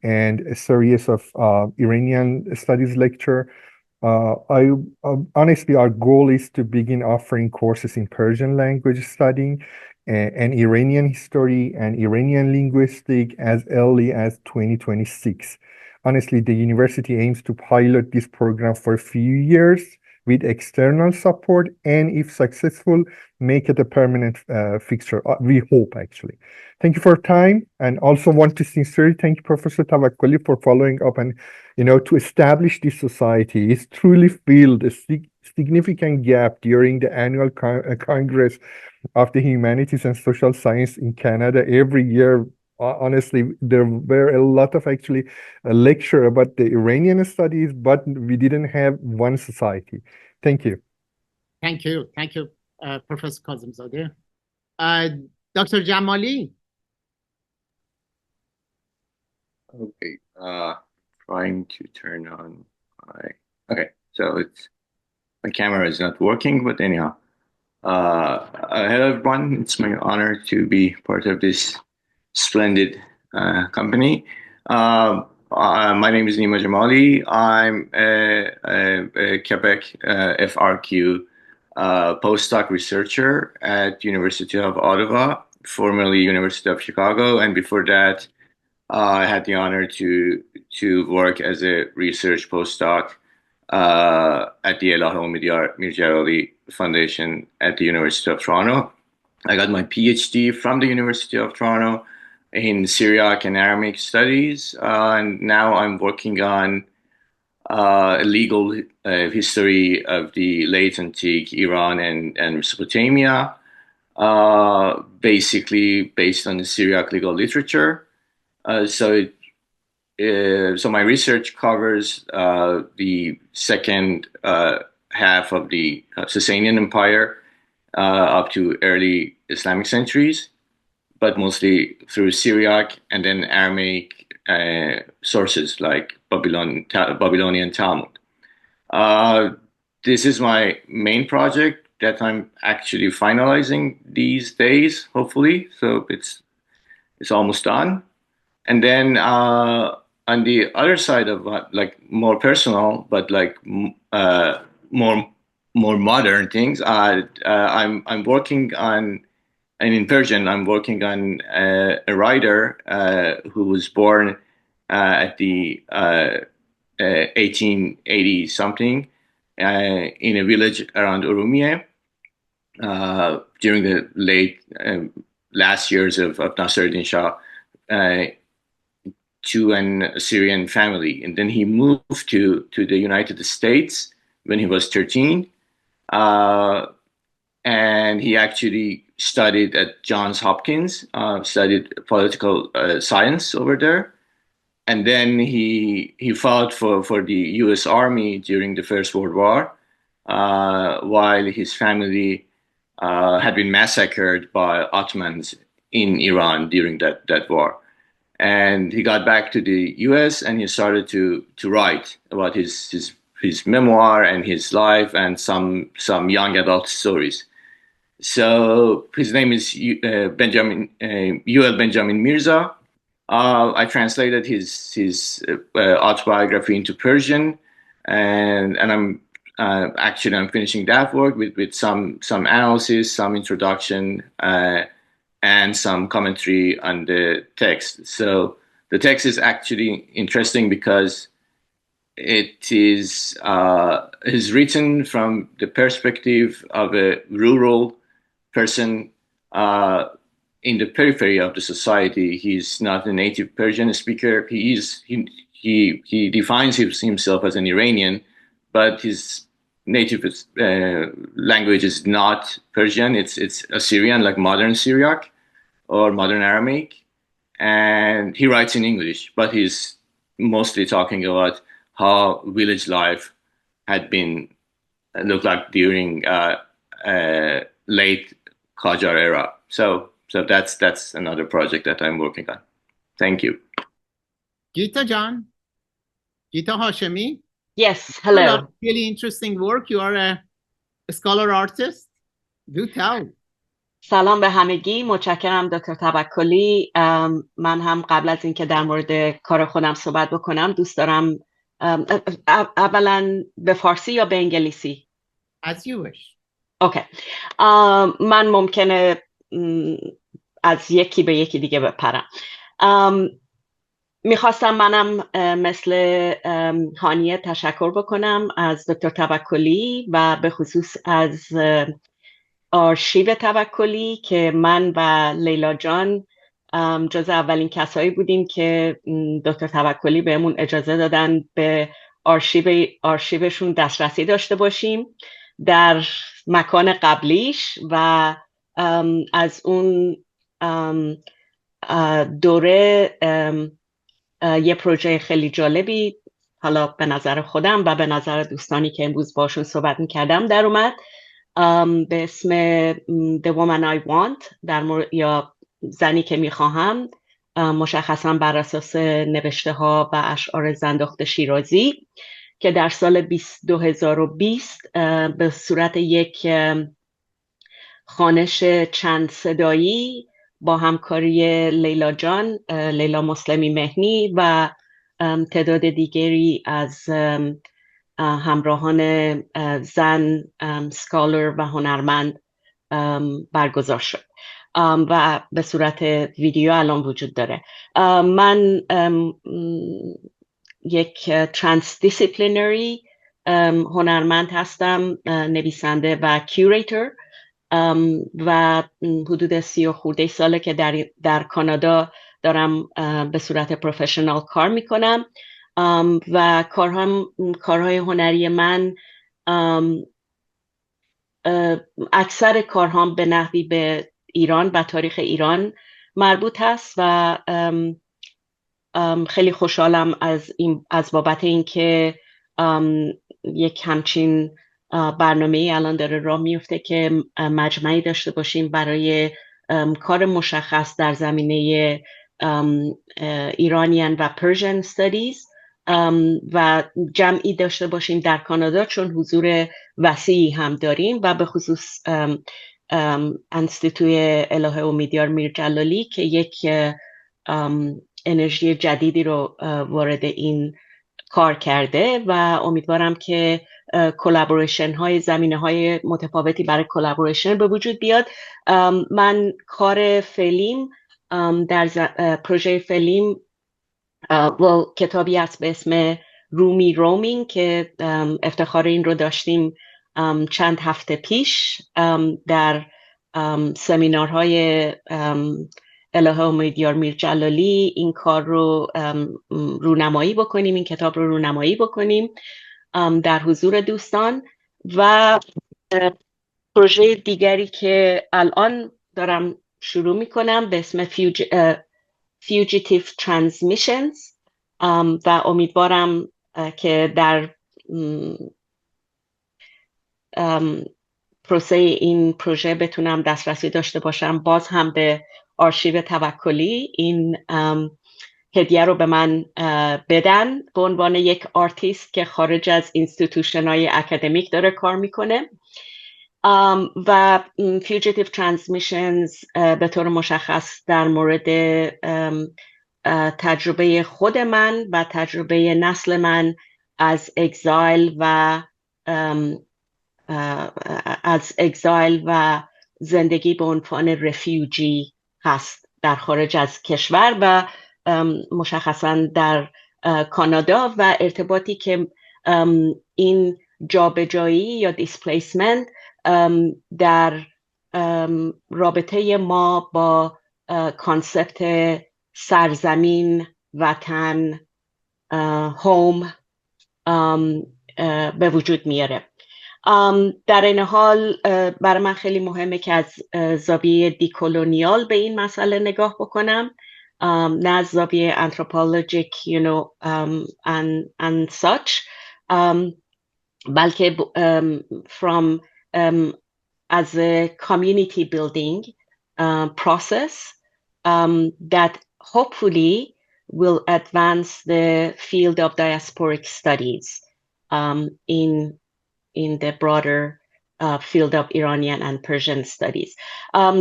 and a series of Iranian studies lecture. Honestly, our goal is to begin offering courses in Persian language studying and Iranian history and Iranian linguistics as early as 2026. Honestly, the university aims to pilot this program for a few years with external support, and if successful, make it a permanent fixture. We hope, actually. Thank you for your time, and also want to sincerely thank Professor Tavakoli for following up and, to establish this society. It's truly filled a significant gap during the annual Congress of the Humanities and Social Science in Canada every year. Honestly, there were a lot of actually lecture about the Iranian studies, but we didn't have one society. Thank you. Thank you, Professor Kazemzadeh. Dr. Jamali. Okay, trying to turn on okay, so my camera is not working, but anyhow. Hello everyone, it's my honor to be part of this splendid company. My name is Mohamad Tavakoli. I'm a Quebec FRQ postdoc researcher at University of Ottawa, formerly University of Chicago, and before that I had the honor to work as a research postdoc at the Elahé Omidyar Mir-Djalali Foundation at the University of Toronto. I got my PhD from the University of Toronto in Syriac and Aramaic studies, and now I'm working on a legal history of the late antique Iran and Mesopotamia, basically based on the Syriac legal literature. So my research covers the second half of the Sasanian Empire up to early Islamic centuries, but mostly through Syriac and then Aramaic sources like Babylonian Talmud. This is my main project that I'm actually finalizing these days, hopefully. So it's almost done. And then on the other side of more personal, but more modern things, I'm working on, and in Persian, I'm working on a writer who was born at the 1880 something in a village around Urumiyeh during the last years of Nasruddin Shah, to an Assyrian family, and then he moved to the United States when he was 13. And he actually studied at Johns Hopkins, studied political science over there. And then he fought for the U.S. Army during the First World War, while his family had been massacred by Ottomans in Iran during that war. And he got back to the U.S. and he started to write about his memoir and his life and some young adult stories. So his name is UL Benjamin Mirza. I translated his autobiography into Persian, and I'm finishing that work with some analysis, some introduction, and some commentary on the text. So the text is actually interesting because it is written from the perspective of a rural person in the periphery of the society. He's not a native Persian speaker. He defines himself as an Iranian, but his native language is not Persian. It's Assyrian, like modern Syriac or modern Aramaic. And he writes in English, but he's mostly talking about how village life had been looked like during late Qajar era. So that's another project that I'm working on. Thank you. Gita Jan, Gita Hashemi. Yes, hello. Really interesting work. You are a scholar artist. Do tell. سلام به همگی. متشکرم دکتر توکلی. من هم قبل از اینکه در مورد کار خودم صحبت بکنم دوست دارم اولا به فارسی یا به انگلیسی؟ As you wish. اوکی. من ممکنه از یکی به یکی دیگه بپرم. میخواستم منم مثل هانیه تشکر بکنم از دکتر توکلی و به خصوص از آرشیو توکلی که من و لیلا جان جز اولین کسایی بودیم که دکتر توکلی بهمون اجازه دادن به آرشیوشون دسترسی داشته باشیم در مکان قبلیش و از اون دوره یه پروژه خیلی جالبی حالا به نظر خودم و به نظر دوستانی که امروز باشون صحبت میکردم در اومد به اسم The Woman I Want یا زنی که میخواهم، مشخصا بر اساس نوشته ها و اشعار زنداخت شیرازی که در سال 2020 به صورت یک خوانش چند صدایی با همکاری لیلا جان، لیلا مسلمی مهنی و تعداد دیگری از همراهان زن، سکالر و هنرمند برگزار شد و به صورت ویدیو الان وجود داره. من یک ترانس دیسیپلینری هنرمند هستم، نویسنده و کیوریتور و حدود 30 خورده ساله که در کانادا دارم به صورت پروفشنال کار میکنم و کارهای هنری من اکثر کارهام به نحوی به ایران و تاریخ ایران مربوط هست و خیلی خوشحالم از بابت اینکه یک همچین برنامه الان داره راه میفته که مجمعی داشته باشیم برای کار مشخص در زمینه Iranian و Persian Studies و جمعی داشته باشیم در کانادا چون حضور وسیعی هم داریم و به خصوص انستیتوی الهه امیدیار میرجلالی که یک انرژی جدیدی رو وارد این کار کرده و امیدوارم که کلابوریشن های زمینه های متفاوتی برای کلابوریشن به وجود بیاد. من کار فعلیم در پروژه فعلیم کتابی هست به اسم رومی رومینگ که افتخار این رو داشتیم چند هفته پیش در سمینارهای الهه امیدیار میرجلالی این کار رو رونمایی بکنیم، این کتاب رو رونمایی بکنیم در حضور دوستان و پروژه دیگری که الان دارم شروع میکنم به اسم Fugitive Transmissions و امیدوارم که در پروسه این پروژه بتونم دسترسی داشته باشم. باز هم به آرشیو توکلی این هدیه رو به من بدن به عنوان یک آرتیست که خارج از اینستیتوشن های اکادمیک داره کار میکنه. و Fugitive Transmissions به طور مشخص در مورد تجربه خود من و تجربه نسل من از اگزایل و زندگی به عنوان رفیوجی هست در خارج از کشور و مشخصا در کانادا و ارتباطی که این جابجایی یا دیسپلیسمنت در رابطه ما با کانسپت سرزمین، وطن، هوم به وجود میاره. در این حال برای من خیلی مهمه که از زاویه دیکولونیال به این مسئله نگاه بکنم، نه از زاویه anthropologic and such, بلکه from as a community building process that hopefully will advance the field of diasporic studies in the broader field of Iranian and Persian studies.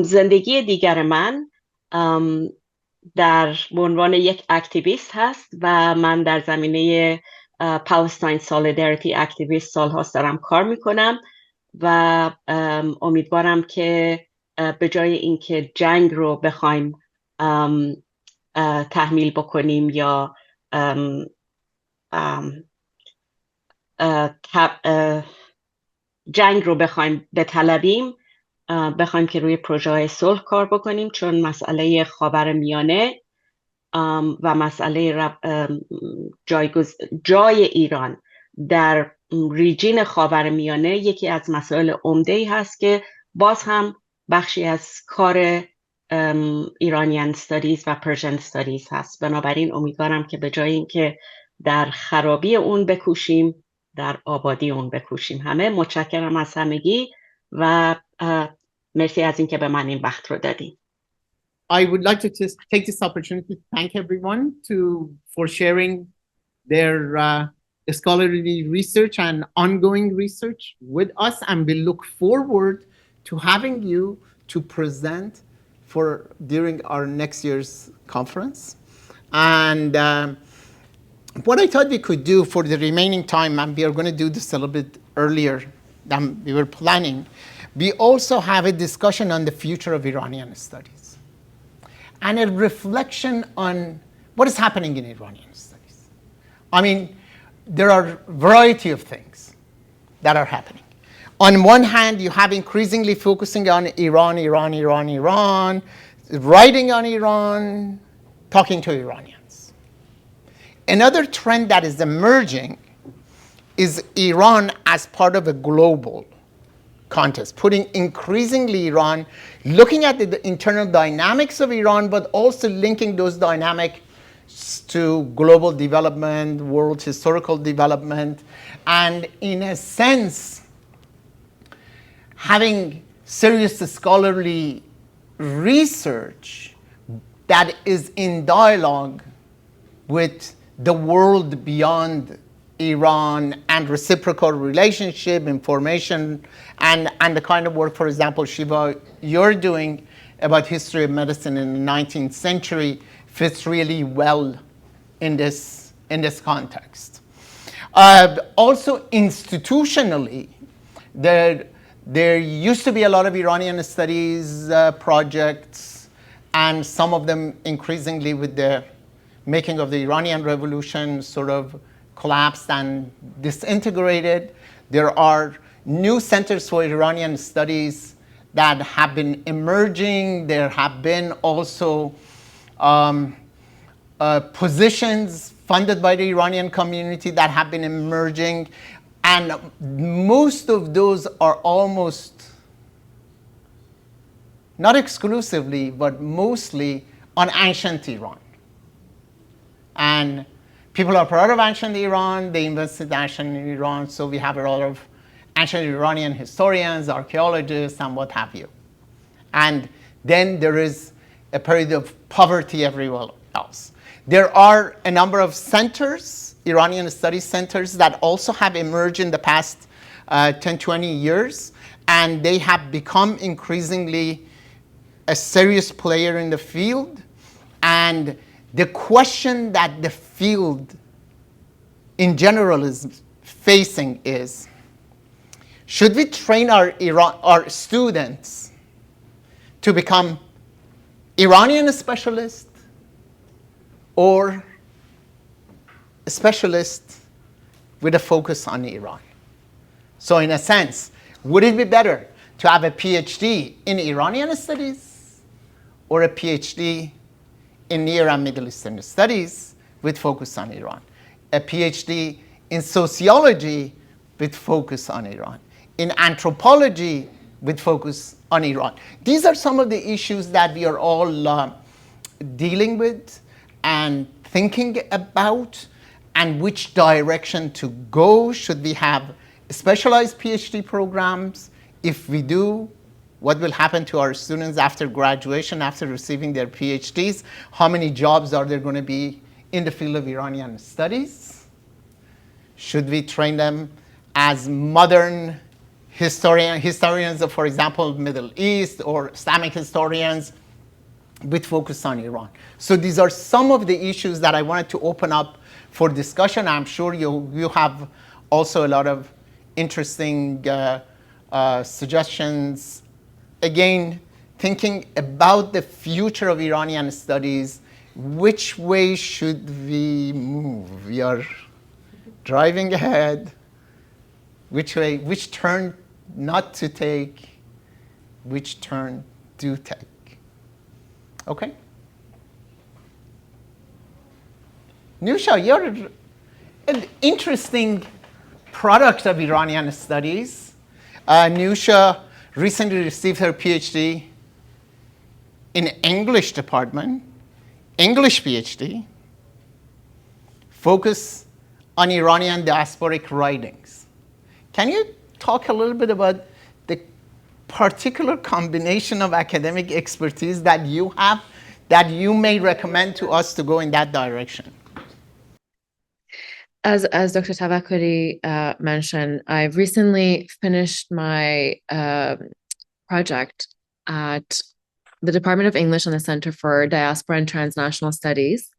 زندگی دیگر من در عنوان یک اکتیویست هست و من در زمینه Palestine Solidarity اکتیویست سالهاست دارم کار میکنم و امیدوارم که به جای اینکه جنگ رو بخوایم تحمیل بکنیم یا جنگ رو بخوایم بطلبیم، بخوایم که روی پروژه های صلح کار بکنیم، چون مسئله خاورمیانه و مسئله جای ایران در ریجین خاورمیانه یکی از مسائل عمده‌ای هست که باز هم بخشی از کار ایرانیان استادیز و پرژن استادیز هست. بنابراین امیدوارم که به جای اینکه در خرابی اون بکوشیم در آبادی اون بکوشیم. همه متشکرم از همگی و مرسی از اینکه به من این وقت رو دادین. I would like to just take this opportunity to thank everyone for sharing their scholarly research and ongoing research with us, and we look forward to having you to present during our next year's conference. And what I thought we could do for the remaining time, and we are going to do this a little bit earlier than we were planning, we also have a discussion on the future of Iranian studies and a reflection on what is happening in Iranian studies. I mean, there are a variety of things that are happening. On one hand, you have increasingly focusing on Iran, writing on Iran, talking to Iranians. Another trend that is emerging is Iran as part of a global context, putting increasingly Iran, looking at the internal dynamics of Iran, but also linking those dynamics to global development, world historical development, and in a sense, having serious scholarly research that is in dialogue with the world beyond Iran and reciprocal relationship, information, and the kind of work, for example, Shiva, you're doing about history of medicine in the 19th century fits really well in this context. Also institutionally, there used to be a lot of Iranian studies projects, and some of them increasingly with the making of the Iranian Revolution sort of collapsed and disintegrated. There are new centers for Iranian studies that have been emerging. There have been also positions funded by the Iranian community that have been emerging. And most of those are almost, not exclusively, but mostly on ancient Iran. And people are proud of ancient Iran. They invested in ancient Iran, so we have a lot of ancient Iranian historians, archaeologists, and what have you. And then there is a period of poverty everywhere else. There are a number of centers, Iranian studies centers, that also have emerged in the past 10, 20 years, and they have become increasingly a serious player in the field. And the question that the field in general is facing is, should we train our students to become Iranian specialists or a specialist with a focus on Iran? So in a sense, would it be better to have a PhD in Iranian studies or a PhD in Near and Middle Eastern studies with focus on Iran? A PhD in sociology with focus on Iran? In anthropology with focus on Iran? These are some of the issues that we are all dealing with and thinking about, and which direction to go. Should we have specialized PhD programs? If we do, what will happen to our students after graduation, after receiving their PhDs? How many jobs are there going to be in the field of Iranian studies? Should we train them as modern historians of, for example, Middle East, or Islamic historians with focus on Iran? So these are some of the issues that I wanted to open up for discussion. I'm sure you have also a lot of interesting suggestions. Again, thinking about the future of Iranian studies, which way should we move? We are driving ahead. Which way, which turn not to take, which turn do take? Okay? Nusha, you're an interesting product of Iranian studies. Nusha recently received her PhD in English department, English PhD, focus on Iranian diasporic writings. Can you talk a little bit about the particular combination of academic expertise that you have that you may recommend to us to go in that direction? As Dr. Tavakoli mentioned, I've recently finished my project at the Department of English and the Center for Diaspora and Transnational Studies.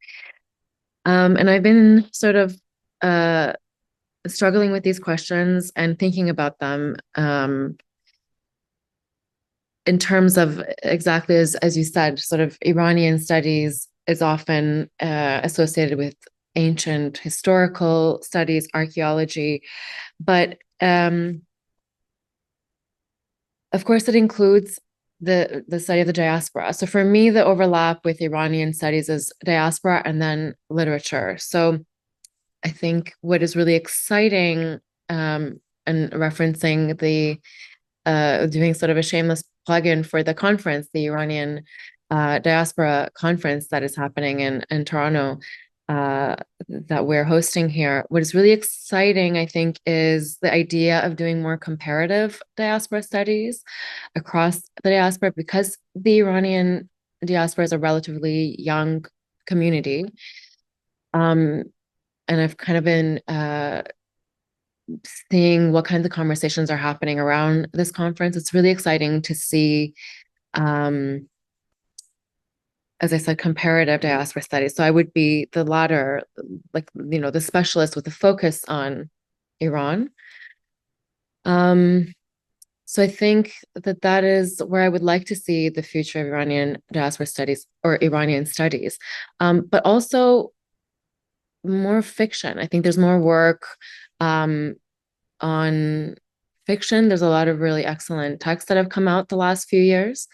And I've been sort of struggling with these questions and thinking about them in terms of exactly as you said, sort of Iranian studies is often associated with ancient historical studies, archaeology, but of course it includes the study of the diaspora. So for me, the overlap with Iranian studies is diaspora and then literature. So I think what is really exciting, and referencing the doing sort of a shameless plug-in for the conference, the Iranian diaspora conference that is happening in Toronto, that we're hosting here. What is really exciting, I think, is the idea of doing more comparative diaspora studies across the diaspora, because the Iranian diaspora is a relatively young community. And I've kind of been seeing what kinds of conversations are happening around this conference. It's really exciting to see, as I said, comparative diaspora studies. So I would be the latter, like, the specialist with a focus on Iran. So I think that is where I would like to see the future of Iranian diaspora studies or Iranian studies, but also more fiction. I think there's more work on fiction. There's a lot of really excellent texts that have come out the last few years,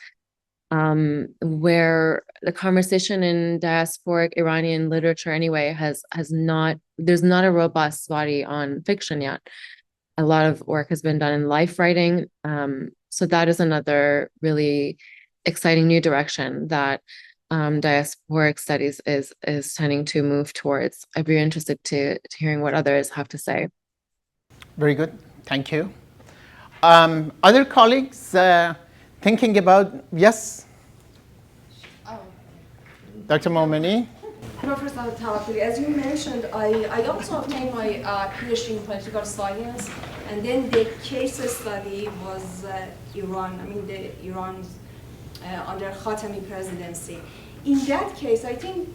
where the conversation in diasporic Iranian literature anyway there's not a robust body on fiction yet. a lot of work has been done in life writing. So that is another really exciting new direction that diasporic studies is tending to move towards. I'd be interested to hearing what others have to say. Very good. Thank you. Other colleagues thinking about, yes? Dr. Momeni? Professor Tavakoli, as you mentioned, I also obtained my PhD in political science, and then the case study was Iran, Iran's under Khatami presidency. In that case, I think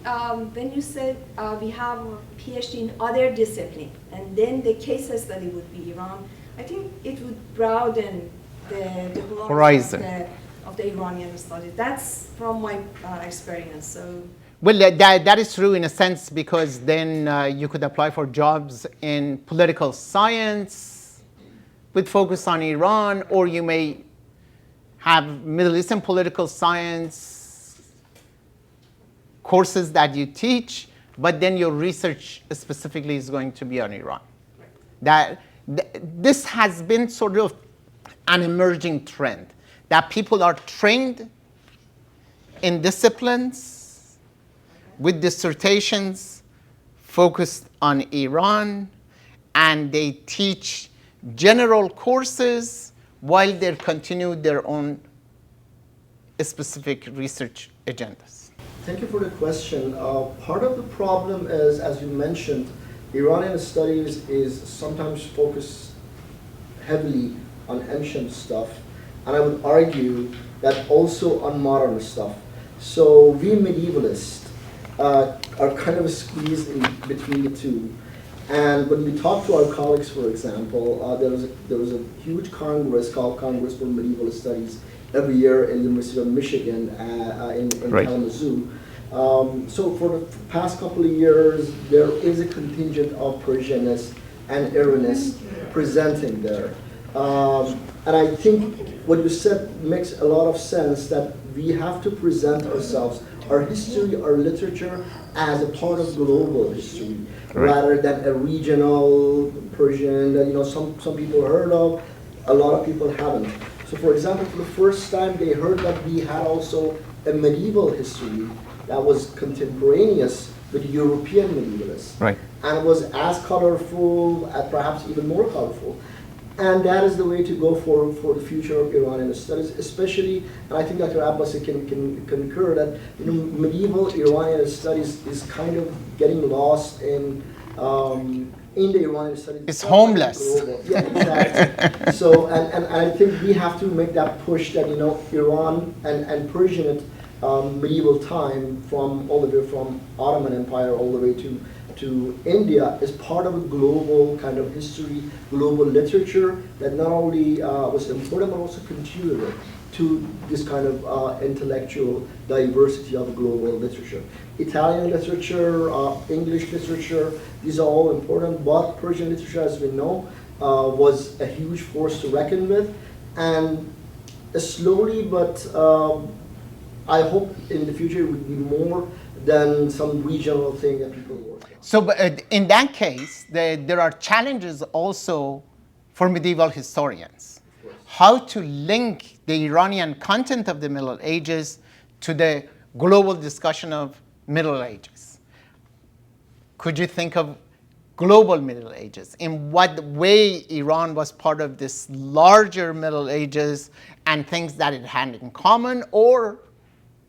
when you said we have a PhD in other discipline, and then the case study would be Iran, I think it would broaden the horizon of the Iranian studies. That's from my experience. So. Well, that is true in a sense, because then you could apply for jobs in political science with focus on Iran, or you may have Middle Eastern political science courses that you teach, but then your research specifically is going to be on Iran. This has been sort of an emerging trend, that people are trained in disciplines with dissertations focused on Iran, and they teach general courses while they continue their own specific research agendas. Thank you for the question. Part of the problem is, as you mentioned, Iranian studies is sometimes focused heavily on ancient stuff, and I would argue that also on modern stuff. So we medievalists are kind of squeezed in between the two. And when we talk to our colleagues, for example, there was a huge congress called Congress for Medieval Studies every year in the University of Michigan in Kalamazoo. So for the past couple of years, there is a contingent of Persianists and Iranists presenting there. And I think what you said makes a lot of sense, that we have to present ourselves, our history, our literature, as a part of global history, rather than a regional Persian that some people heard of, a lot of people haven't. So for example, for the first time they heard that we had also a medieval history that was contemporaneous with European medievalists. Right. And it was as colorful, perhaps even more colorful. And that is the way to go for the future of Iranian studies, especially, and I think Dr. Abbasi can concur that medieval Iranian studies is kind of getting lost in the Iranian studies. It's homeless. Yeah, exactly. So, and I think we have to make that push that, Iran and Persian medieval time, from all the way from Ottoman Empire all the way to India, is part of a global kind of history, global literature that not only was important but also contributed to this kind of intellectual diversity of global literature. Italian literature, English literature, these are all important, but Persian literature, as we know, was a huge force to reckon with, and slowly, but I hope in the future it would be more than some regional thing that people work on. So in that case, there are challenges also for medieval historians. How to link the Iranian content of the Middle Ages to the global discussion of Middle Ages. Could you think of global Middle Ages? In what way Iran was part of this larger Middle Ages and things that it had in common, or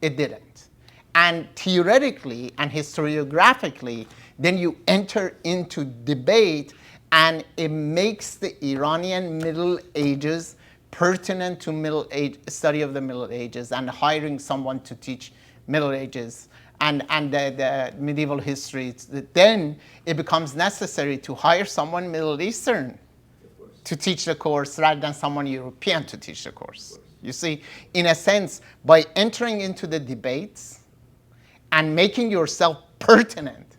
it didn't? And theoretically and historiographically, then you enter into debate, and it makes the Iranian Middle Ages pertinent to study of the Middle Ages, and hiring someone to teach Middle Ages and the medieval history. Then it becomes necessary to hire someone Middle Eastern to teach the course rather than someone European to teach the course. You see, in a sense, by entering into the debates and making yourself pertinent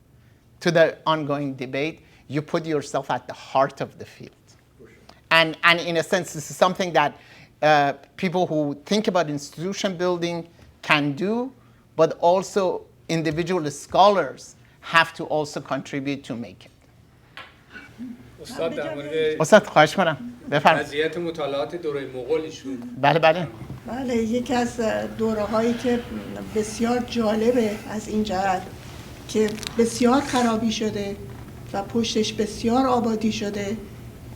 to the ongoing debate, you put yourself at the heart of the field. And in a sense, this is something that people who think about institution building can do, but also individual scholars have to also contribute to make it. استاد در مورد استاد خواهش کنم بفرمایید. وضعیت مطالعات دوره مغول ایشون. بله. بله، یکی از دوره هایی که بسیار جالبه از این جهت که بسیار خرابی شده و پشتش بسیار آبادی شده،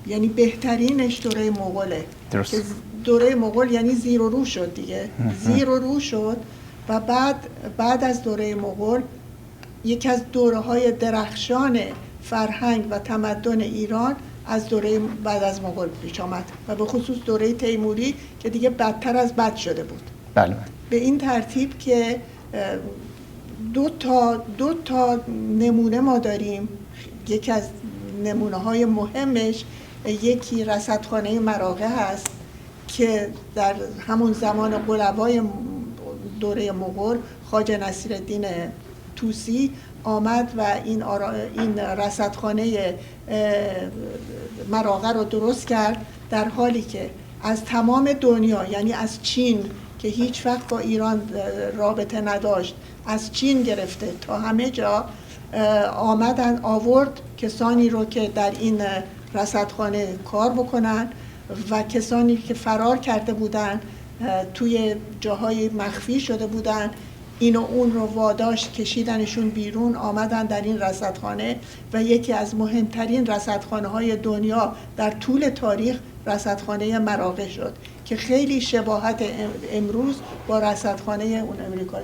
یعنی بهترینش دوره مغوله. درست. که دوره مغول یعنی زیر و رو شد دیگه. زیر و رو شد و بعد از دوره مغول یکی از دوره های درخشان فرهنگ و تمدن ایران از دوره بعد از مغول پیش آمد و به خصوص دوره تیموری که دیگه بدتر از بد شده بود. بله. به این ترتیب که دو تا نمونه ما داریم. یکی از نمونه های مهمش یکی رصدخانه مراغه هست که در همون زمان قلبای دوره مغول خواجه نصیرالدین طوسی آمد و این رصدخانه مراغه رو درست کرد، در حالی که از تمام دنیا، یعنی از چین که هیچ وقت با ایران رابطه نداشت، از چین گرفته تا همه جا آورد کسانی رو که در این رصدخانه کار بکنن و کسانی که فرار کرده بودن توی جاهای مخفی شده بودن، این و اون رو واداشت کشیدنشون بیرون، آمدن در این رصدخانه و یکی از مهمترین رصدخانه های دنیا در طول تاریخ رصدخانه مراغه شد که خیلی شباهت امروز با رصدخانه اون امریکای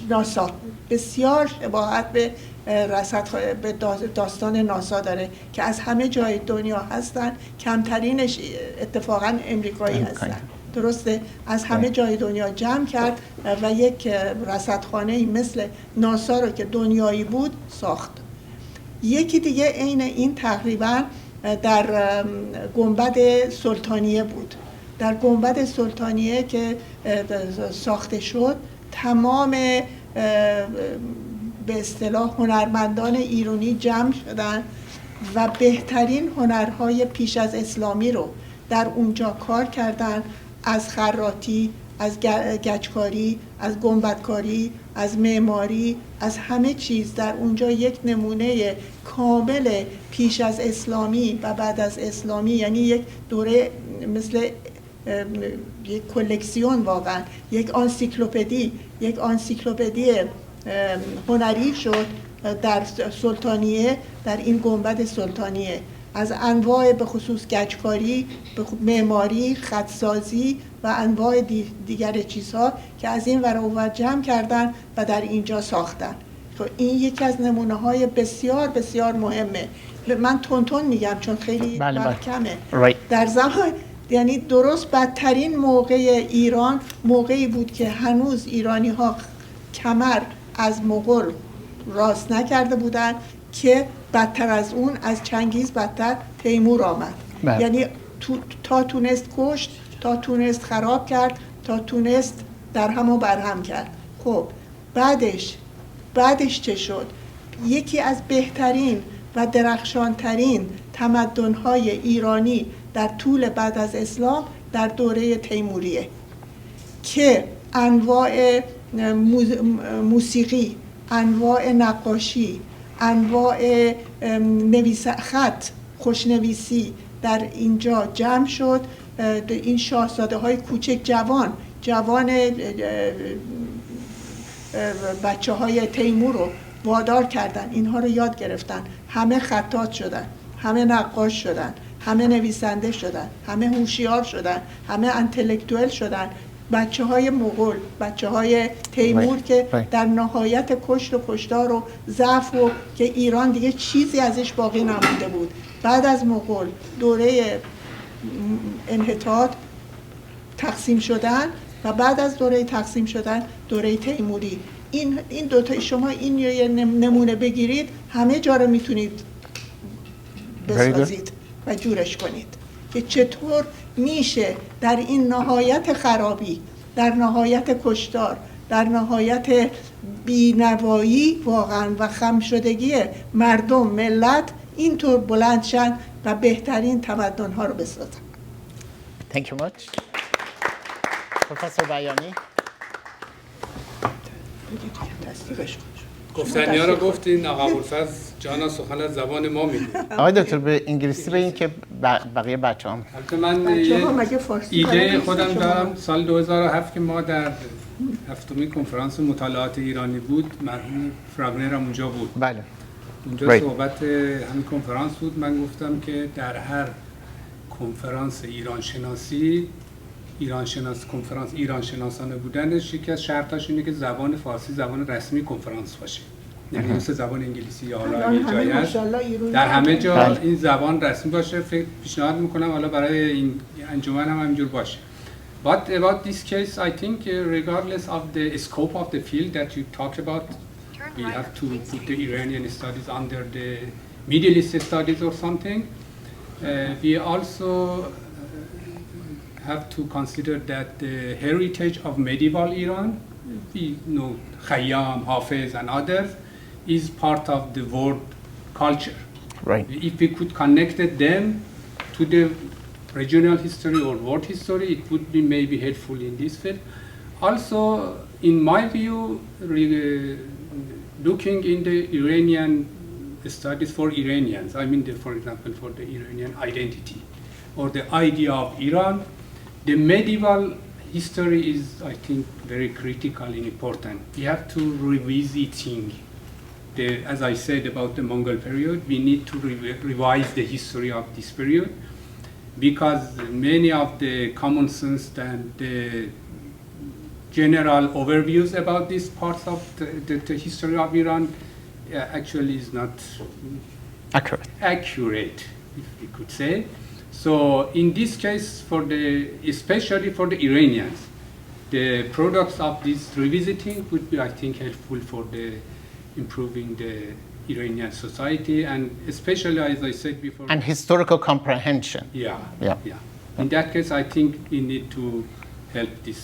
ناسا بسیار شباهت به به داستان ناسا داره که از همه جای دنیا هستن، کمترینش اتفاقا امریکایی هستن. درسته؟ از همه جای دنیا جمع کرد و یک رصدخانه مثل ناسا رو که دنیایی بود ساخت. یکی دیگه عین این تقریبا در گنبد سلطانیه بود. در گنبد سلطانیه که ساخته شد، تمام به اصطلاح هنرمندان ایرانی جمع شدن و بهترین هنرهای پیش از اسلامی رو در اونجا کار کردن، از خراطی، از گچکاری، از گنبدکاری، از معماری، از همه چیز در اونجا یک نمونه کامل پیش از اسلامی و بعد از اسلامی، یعنی یک دوره مثل یک کلکسیون، واقعا یک آنسیکلوپدی هنری شد در سلطانیه، در این گنبد سلطانیه، از انواع به خصوص گچکاری، معماری، خطسازی و انواع دیگر چیزها که از این ور و ور جمع کردن و در اینجا ساختن. خب این یکی از نمونه های بسیار بسیار مهمه. من تون میگم چون خیلی وقت کمه. در زمان، یعنی درست بدترین موقع ایران موقعی بود که هنوز ایرانی ها کمر از مغول راست نکرده بودن که بدتر از اون، از چنگیز بدتر تیمور آمد. یعنی تا تونست کشت، تا تونست خراب کرد، تا تونست در هم و برهم کرد. خب بعدش چه شد؟ یکی از بهترین و درخشانترین تمدن‌های ایرانی در طول بعد از اسلام در دوره تیموریه که انواع موسیقی، انواع نقاشی، انواع خط، خوشنویسی در اینجا جمع شد. این شاهزاده های کوچک جوان بچه های تیمور رو وادار کردن، اینها رو یاد گرفتن، همه خطاط شدن، همه نقاش شدن، همه نویسنده شدن، همه هوشیار شدن، همه انتلکتوئل شدن. بچه های مغول، بچه های تیمور که در نهایت کشت و کشتار و ضعف و که ایران دیگه چیزی ازش باقی نمونده بود. بعد از مغول دوره انحطاط تقسیم شدن و بعد از دوره تقسیم شدن دوره تیموری. این دوتا شما این یه نمونه بگیرید، همه جا رو میتونید بسازید و جورش کنید که چطور میشه در این نهایت خرابی، در نهایت کشتار، در نهایت بینوایی واقعا و خم شدگی مردم، ملت اینطور بلند شن و بهترین تمدن ها رو بسازن. Thank you much. Professor Bayani. گفتنیا رو گفتین. آقا ابوالفضل جانا سخن از زبان ما میگه. آقای دکتر به انگلیسی بگین که بقیه بچه‌هام. البته من ایده خودم دارم. سال 2007 که ما در هفتمین کنفرانس مطالعات ایرانی بود، مرحوم فراگنر هم اونجا بود. بله. اونجا صحبت همین کنفرانس بود. من گفتم که در هر کنفرانس ایران شناسی کنفرانس ایران شناسانه بودنش یکی از شرطاش اینه که زبان فارسی زبان رسمی کنفرانس باشه. یعنی مثل زبان انگلیسی یا حالا یه جایی هست در همه جا این زبان رسمی باشه. پیشنهاد میکنم حالا برای این انجمن هم همینجور باشه. But about this case, I think regardless of the scope of the field that you talk about, we have to put the Iranian studies under the Middle East studies or something. We also have to consider that the heritage of medieval Iran, we know Khayyam, Hafiz and others, is part of the world culture. Right. If we could connect them to the regional history or world history, it would be maybe helpful in this field. Also, in my view, looking in the Iranian studies for Iranians, I mean, for example, for the Iranian identity or the idea of Iran, the medieval history is, I think, very critical and important. We have to revisiting as I said about the Mongol period, we need to revise the history of this period because many of the common sense and the general overviews about these parts of the history of Iran actually is not accurate, if we could say. So in this case, especially for the Iranians, the products of this revisiting would be, I think, helpful for the improving the Iranian society and especially, as I said before, and historical comprehension. Yeah. In that case, I think we need to help this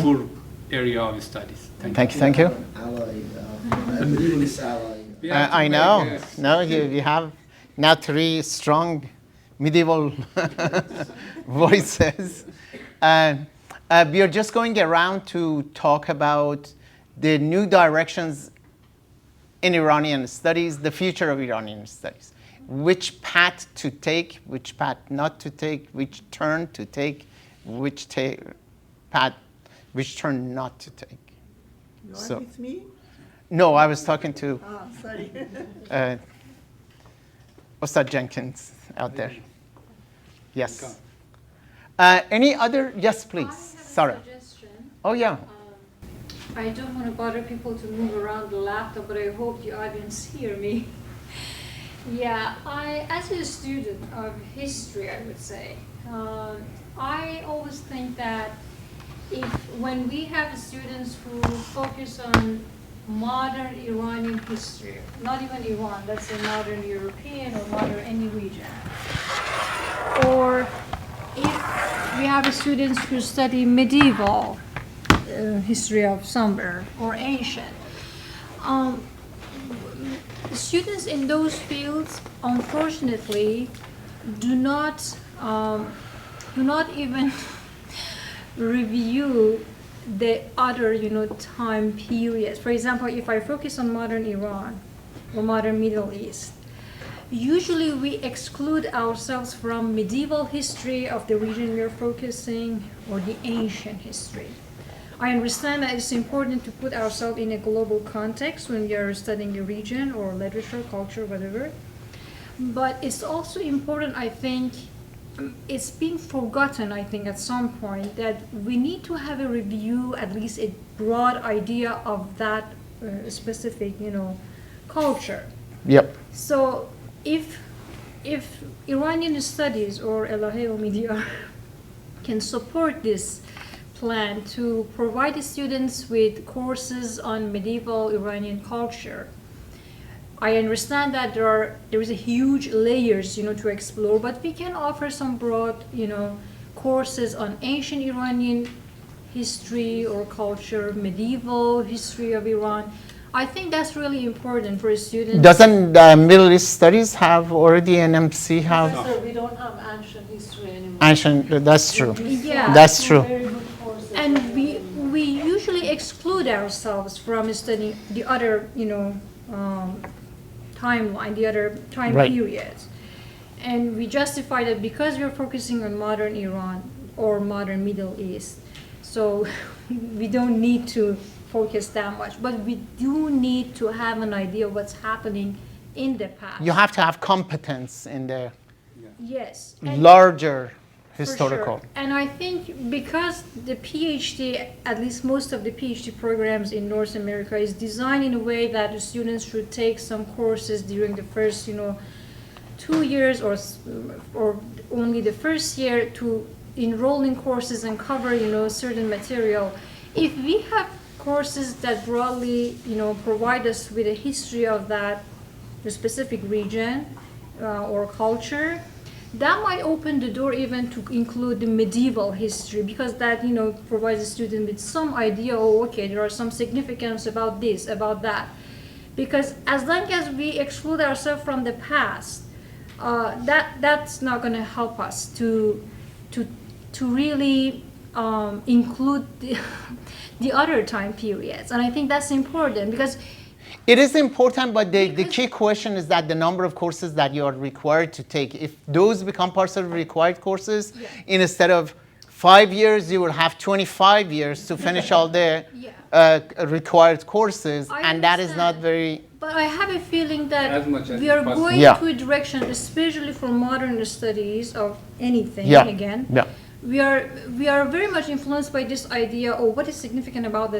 poor area of studies. Thank you. I know. Yes. No, you have now 3 strong medieval voices. We are just going around to talk about the new directions in Iranian studies, the future of Iranian studies. Which path to take, which path not to take, which turn to take, which turn not to take. So, it's me? No, I was talking to sorry. Ustad Jenkins out there. Yes. Any other? Yes, please. Sorry. Oh, yeah. I don't want to bother people to move around the laptop, but I hope the audience hear me. Yeah, as a student of history, I would say, I always think that when we have students who focus on modern Iranian history, not even Iran, let's say modern European or modern any region, or if we have students who study medieval history of somewhere or ancient. Students in those fields, unfortunately, do not even review the other, time periods. For example, if I focus on modern Iran or modern Middle East, usually we exclude ourselves from medieval history of the region we are focusing or the ancient history. I understand that it's important to put ourselves in a global context when we are studying a region or literature, culture, whatever. But it's also important, I think, it's being forgotten, I think, at some point, that we need to have a review, at least a broad idea of that specific, culture. Yep. So if Iranian studies or Elahé Omidyar can support this plan to provide the students with courses on medieval Iranian culture, I understand that there is a huge layers, to explore, but we can offer some broad, courses on ancient Iranian history or culture, medieval history of Iran. I think that's really important for a student. Doesn't Middle East Studies have already an MC have? Professor, we don't have ancient history anymore. Ancient, that's true. Yeah. That's true. And we usually exclude ourselves from studying the other, timeline, the other time periods. And we justify that because we're focusing on modern Iran or modern Middle East, so we don't need to focus that much, but we do need to have an idea of what's happening in the past. You have to have competence in the yes, larger for historical. sure. And I think because the PhD, at least most of the PhD programs in North America, is designed in a way that the students should take some courses during the first, 2 years or only the first year to enroll in courses and cover, certain material. If we have courses that broadly, provide us with a history of that specific region or culture, that might open the door even to include the medieval history, because that, provides the student with some idea, okay, there are some significance about this, about that. Because as long as we exclude ourselves from the past, that's not going to help us to really include the other time periods. And I think that's important because it is important, but the key question is that the number of courses that you are required to take, if those become parts of required courses, instead of 5 years, you will have 25 years to finish all the required courses, and that is not very... But I have a feeling that we are possible. going to a direction, especially for modern studies of anything, again. Yeah. We are very much influenced by this idea, what is significant about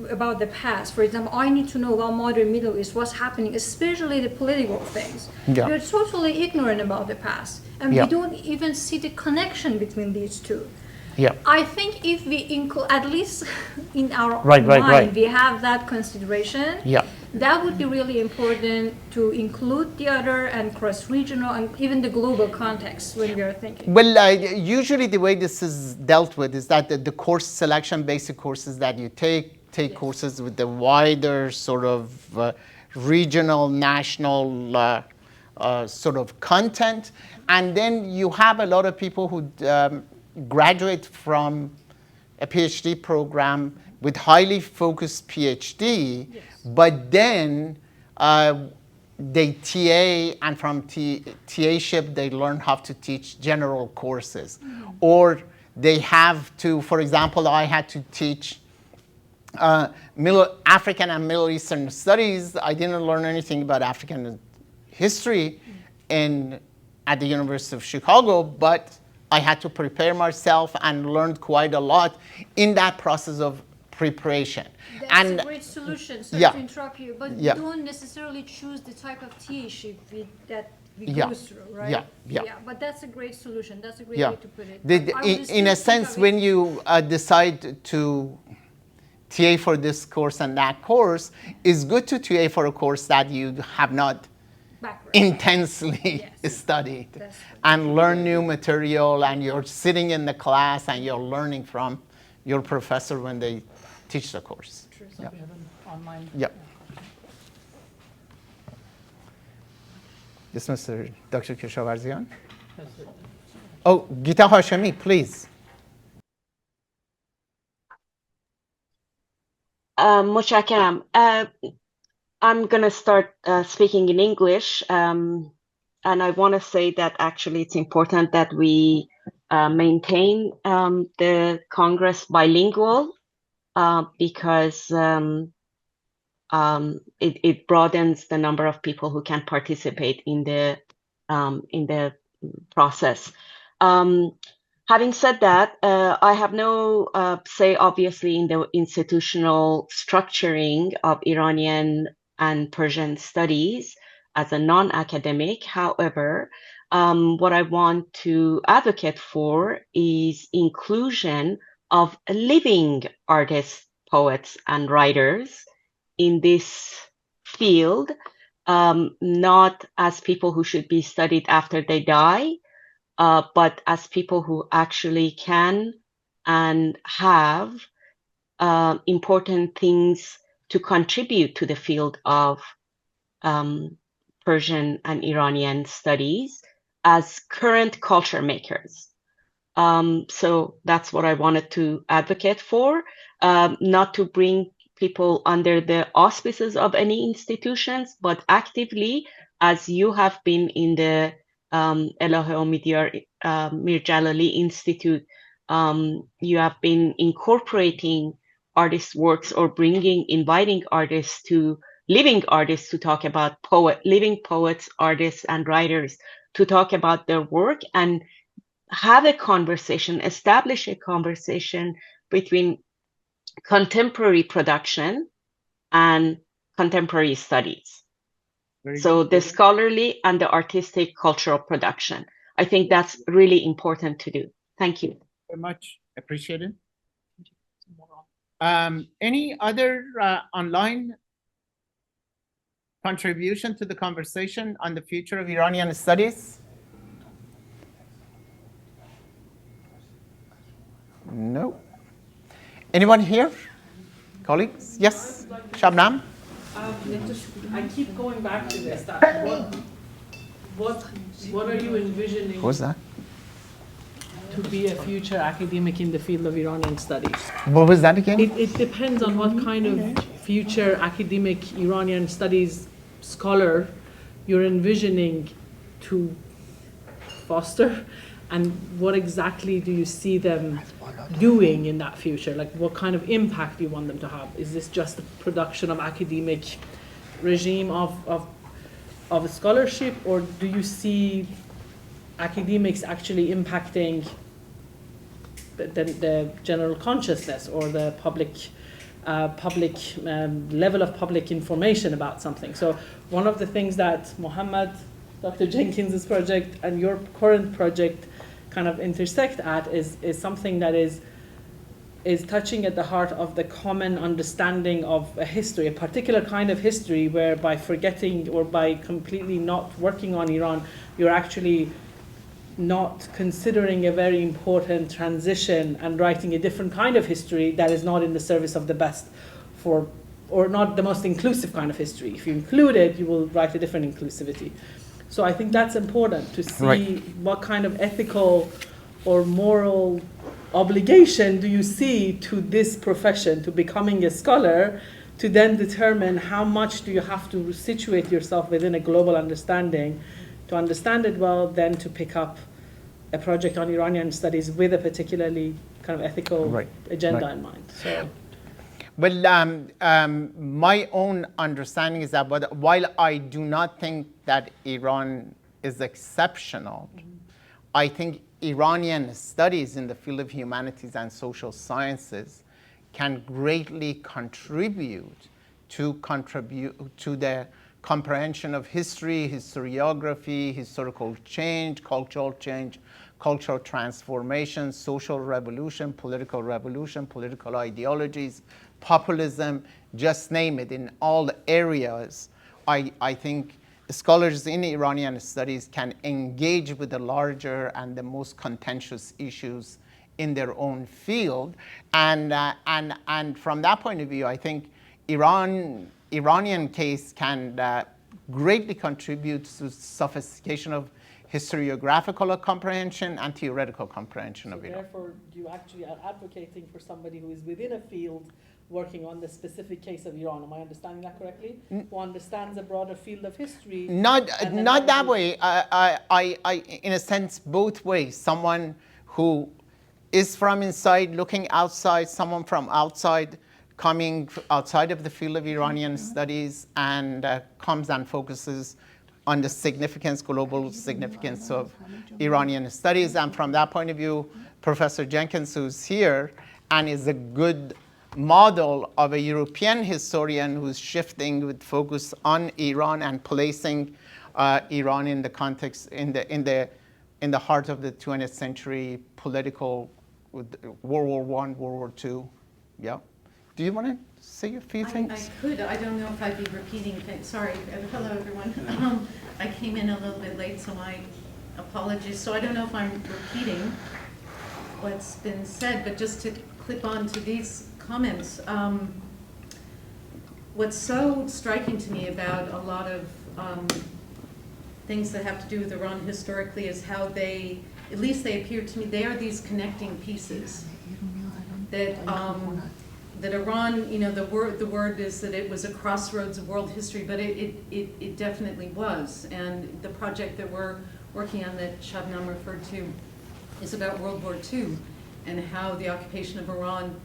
about the past. For example, I need to know about modern Middle East, what's happening, especially the political things. Yeah. We're totally ignorant about the past, and we don't even see the connection between these two. Yeah. I think if we include, at least in our mind, we have that consideration. Yeah. That would be really important to include the other and cross-regional and even the global context when we are thinking. Well, usually the way this is dealt with is that the course selection, basic courses that you take courses with the wider sort of regional, national sort of content, and then you have a lot of people who graduate from a PhD program with highly focused PhD, but then they TA, and from TA-ship they learn how to teach general courses. Or they have to, for example, I had to teach African and Middle Eastern studies. I didn't learn anything about African history at the University of Chicago, but I had to prepare myself and learned quite a lot in that process of preparation. That's a great solution. Sorry to interrupt you, but you don't necessarily choose the type of TA-ship that we go through, right? Yeah, but that's a great solution. That's a great way to put it. In a sense, when you decide to TA for this course and that course, it's good to TA for a course that you have not intensely studied and learn new material, and you're sitting in the class and you're learning from your professor when they teach the course. True. So we have an online. Yeah. Yes, Mr. Dr. Keshavarzian. Oh, Gita Hashemi, please. متشکرم. I'm going to start speaking in English, and I want to say that actually it's important that we maintain the Congress bilingual because it broadens the number of people who can participate in the process. Having said that, I have no say, obviously, in the institutional structuring of Iranian and Persian studies as a non-academic. However, what I want to advocate for is inclusion of living artists, poets, and writers in this field, not as people who should be studied after they die, but as people who actually can and have important things to contribute to the field of Persian and Iranian studies as current culture makers. So that's what I wanted to advocate for, not to bring people under the auspices of any institutions, but actively, as you have been in the Elahé Omidyar Mir-Djalali Institute, you have been incorporating artists' works or inviting artists living artists to talk about living poets, artists, and writers to talk about their work and have a conversation, establish a conversation between contemporary production and contemporary studies. So the scholarly and the artistic cultural production. I think that's really important to do. Thank you. Very much appreciated. Any other online contribution to the conversation on the future of Iranian studies? No. Anyone here? Colleagues? Yes? Shabnam? I keep going back to this. What are you envisioning? What's that? To be a future academic in the field of Iranian studies? What was that again? It depends on what kind of future academic Iranian studies scholar you're envisioning to foster, and what exactly do you see them doing in that future? Like, what kind of impact do you want them to have? Is this just the production of academic regime of a scholarship, or do you see academics actually impacting the general consciousness or the public level of public information about something? So one of the things that Mohamad, Dr. Jenkins's project and your current project kind of intersect at is something that is touching at the heart of the common understanding of a history, a particular kind of history, where by forgetting or by completely not working on Iran, you're actually not considering a very important transition and writing a different kind of history that is not in the service of the best or not the most inclusive kind of history. If you include it, you will write a different inclusivity. So I think that's important to see what kind of ethical or moral obligation do you see to this profession, to becoming a scholar, to then determine how much do you have to situate yourself within a global understanding, to understand it well, then to pick up a project on Iranian studies with a particularly kind of ethical agenda in mind. So. Well, my own understanding is that while I do not think that Iran is exceptional, I think Iranian studies in the field of humanities and social sciences can greatly contribute to the comprehension of history, historiography, historical change, cultural transformation, social revolution, political ideologies, populism, just name it. In all areas, I think scholars in Iranian studies can engage with the larger and the most contentious issues in their own field. And from that point of view, I think Iranian case can greatly contribute to sophistication of historiographical comprehension and theoretical comprehension of Iran. Therefore, you actually are advocating for somebody who is within a field working on the specific case of Iran. Am I understanding that correctly? Who understands a broader field of history? Not that way. I, in a sense, both ways. Someone who is from inside looking outside, someone from outside coming outside of the field of Iranian studies and comes and focuses on the significance, global significance of Iranian studies. And from that point of view, Professor Jenkins, who's here and is a good model of a European historian who's shifting with focus on Iran and placing Iran in the context, in the heart of the 20th century political, with World War I, World War II. Yeah. Do you want to say a few things? I could. I don't know if I'd be repeating things. Sorry. Hello, everyone. I came in a little bit late, so my apologies. So I don't know if I'm repeating what's been said, but just to clip on to these comments, what's so striking to me about a lot of things that have to do with Iran historically is how they at least they appear to me, they are these connecting pieces that that Iran, you know, the word is that it was a crossroads of world history, but it definitely was. And the project that we're working on that Shabnam referred to is about World War II and how the occupation of Iran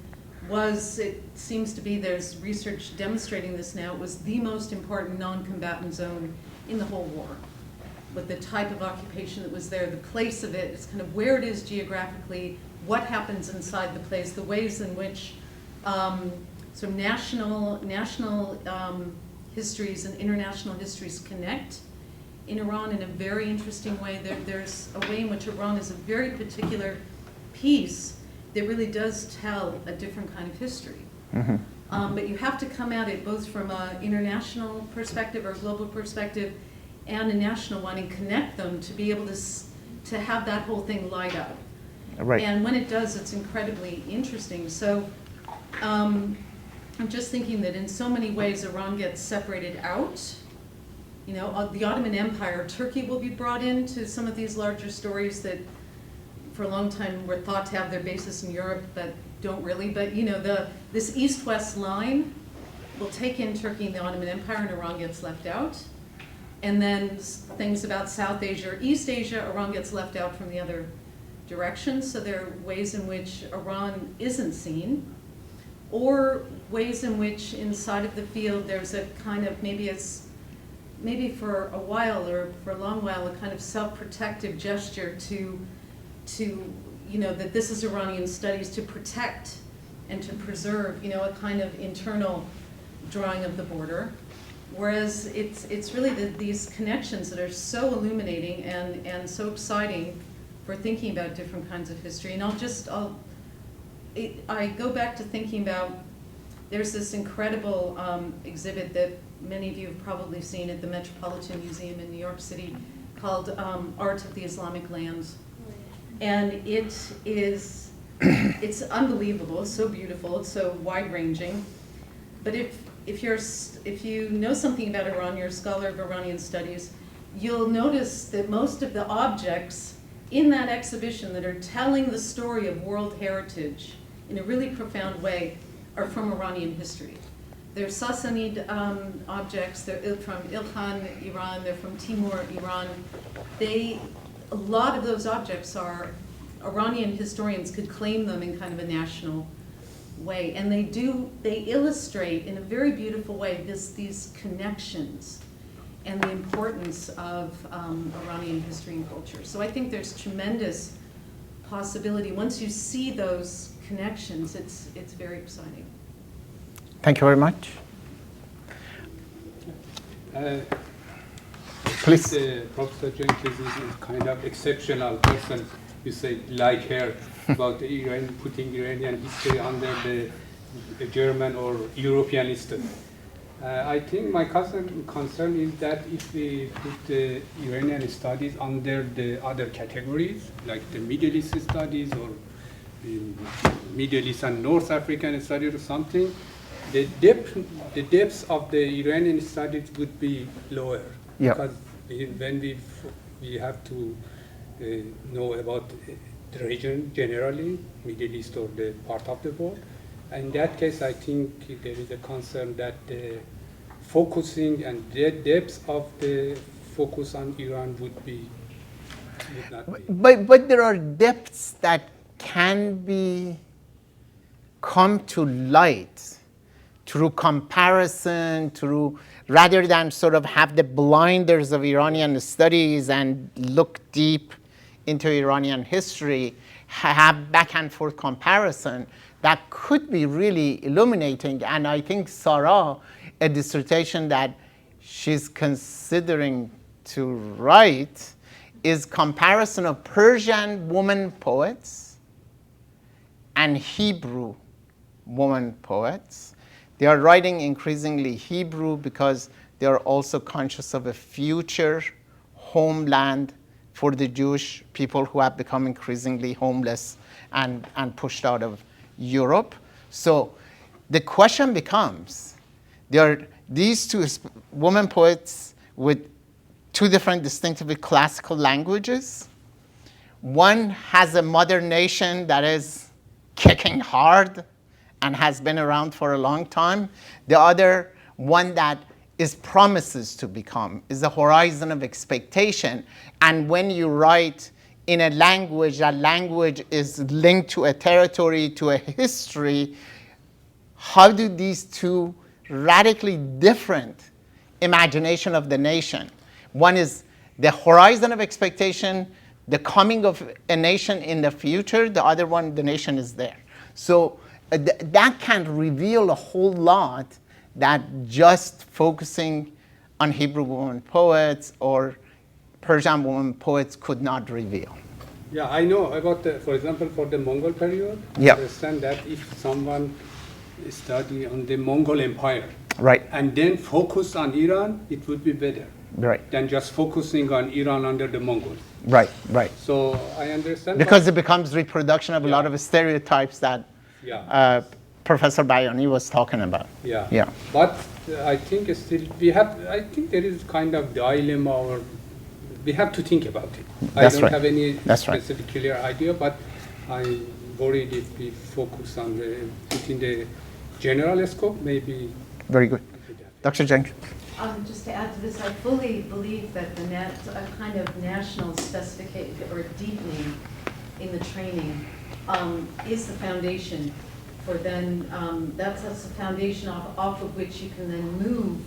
was, it seems to be, there's research demonstrating this now, it was the most important non-combatant zone in the whole war. With the type of occupation that was there, the place of it, it's kind of where it is geographically, what happens inside the place, the ways in which so national histories and international histories connect in Iran in a very interesting way. There's a way in which Iran is a very particular piece that really does tell a different kind of history. Mm-hmm. But you have to come at it both from an international perspective or global perspective and a national one and connect them to be able to have that whole thing light up. Right. And when it does, it's incredibly interesting. So I'm just thinking that in so many ways Iran gets separated out. You know, the Ottoman Empire, Turkey will be brought into some of these larger stories that for a long time were thought to have their basis in Europe, but don't really. But you know, this east-west line will take in Turkey and the Ottoman Empire, and Iran gets left out. And then things about South Asia or East Asia, Iran gets left out from the other directions. So there are ways in which Iran isn't seen, or ways in which inside of the field there's a kind of, maybe for a while or for a long while, a kind of self-protective gesture to you know, that this is Iranian studies, to protect and to preserve, you know, a kind of internal drawing of the border. Whereas it's really these connections that are so illuminating and so exciting for thinking about different kinds of history. And I go back to thinking about, there's this incredible exhibit that many of you have probably seen at the Metropolitan Museum in New York City called Art of the Islamic Lands. And it's unbelievable, it's so beautiful, it's so wide-ranging. But if you know something about Iran, you're a scholar of Iranian studies, you'll notice that most of the objects in that exhibition that are telling the story of world heritage in a really profound way are from Iranian history. They're Sassanid objects, they're from Ilkhan, Iran, they're from Timur, Iran. A lot of those objects are, Iranian historians could claim them in kind of a national way. And they illustrate in a very beautiful way these connections and the importance of Iranian history and culture. So I think there's tremendous possibility. Once you see those connections, it's very exciting. Thank you very much. Please. Professor Jenkins is a kind of exceptional person, you say, like her, about Iran, putting Iranian history under the German or European study. I think my concern is that if we put the Iranian studies under the other categories, like the Middle East studies or the Middle East and North African studies or something, the depth of the Iranian studies would be lower. Yeah. Because when we have to know about the region generally, Middle East or the part of the world. In that case, I think there is a concern that the focusing and the depth of the focus on Iran would not be. But there are depths that can come to light through comparison, rather than sort of have the blinders of Iranian studies and look deep into Iranian history, have back and forth comparison that could be really illuminating. And I think Sarah, a dissertation that she's considering to write, is comparison of Persian woman poets and Hebrew woman poets. They are writing increasingly Hebrew because they are also conscious of a future homeland for the Jewish people who have become increasingly homeless and pushed out of Europe. So the question becomes, there are these two women poets with two different distinctively classical languages. One has a mother nation that is kicking hard and has been around for a long time. The other one that is promises to become, is the horizon of expectation. And when you write in a language, that language is linked to a territory, to a history, how do these two radically different imagination of the nation? One is the horizon of expectation, the coming of a nation in the future. The other one, the nation is there. So that can reveal a whole lot that just focusing on Hebrew women poets or Persian women poets could not reveal. Yeah, I know about, for example, for the Mongol period, I understand that if someone study on the Mongol Empire, right, and then focus on Iran, it would be better, right, than just focusing on Iran under the Mongols. Right, right. So I understand. Because it becomes reproduction of a lot of stereotypes that Professor Bayani was talking about. Yeah. Yeah. But I think still we have. I think there is kind of dilemma, or we have to think about it. That's I don't right. have any That's right. specific clear idea, but I'm worried if we focus on within the general scope, maybe. Very good. Dr. Jenkins. Just to add to this, I fully believe that a kind of national specification or deepening in the training is the foundation for then, that's a foundation off of which you can then move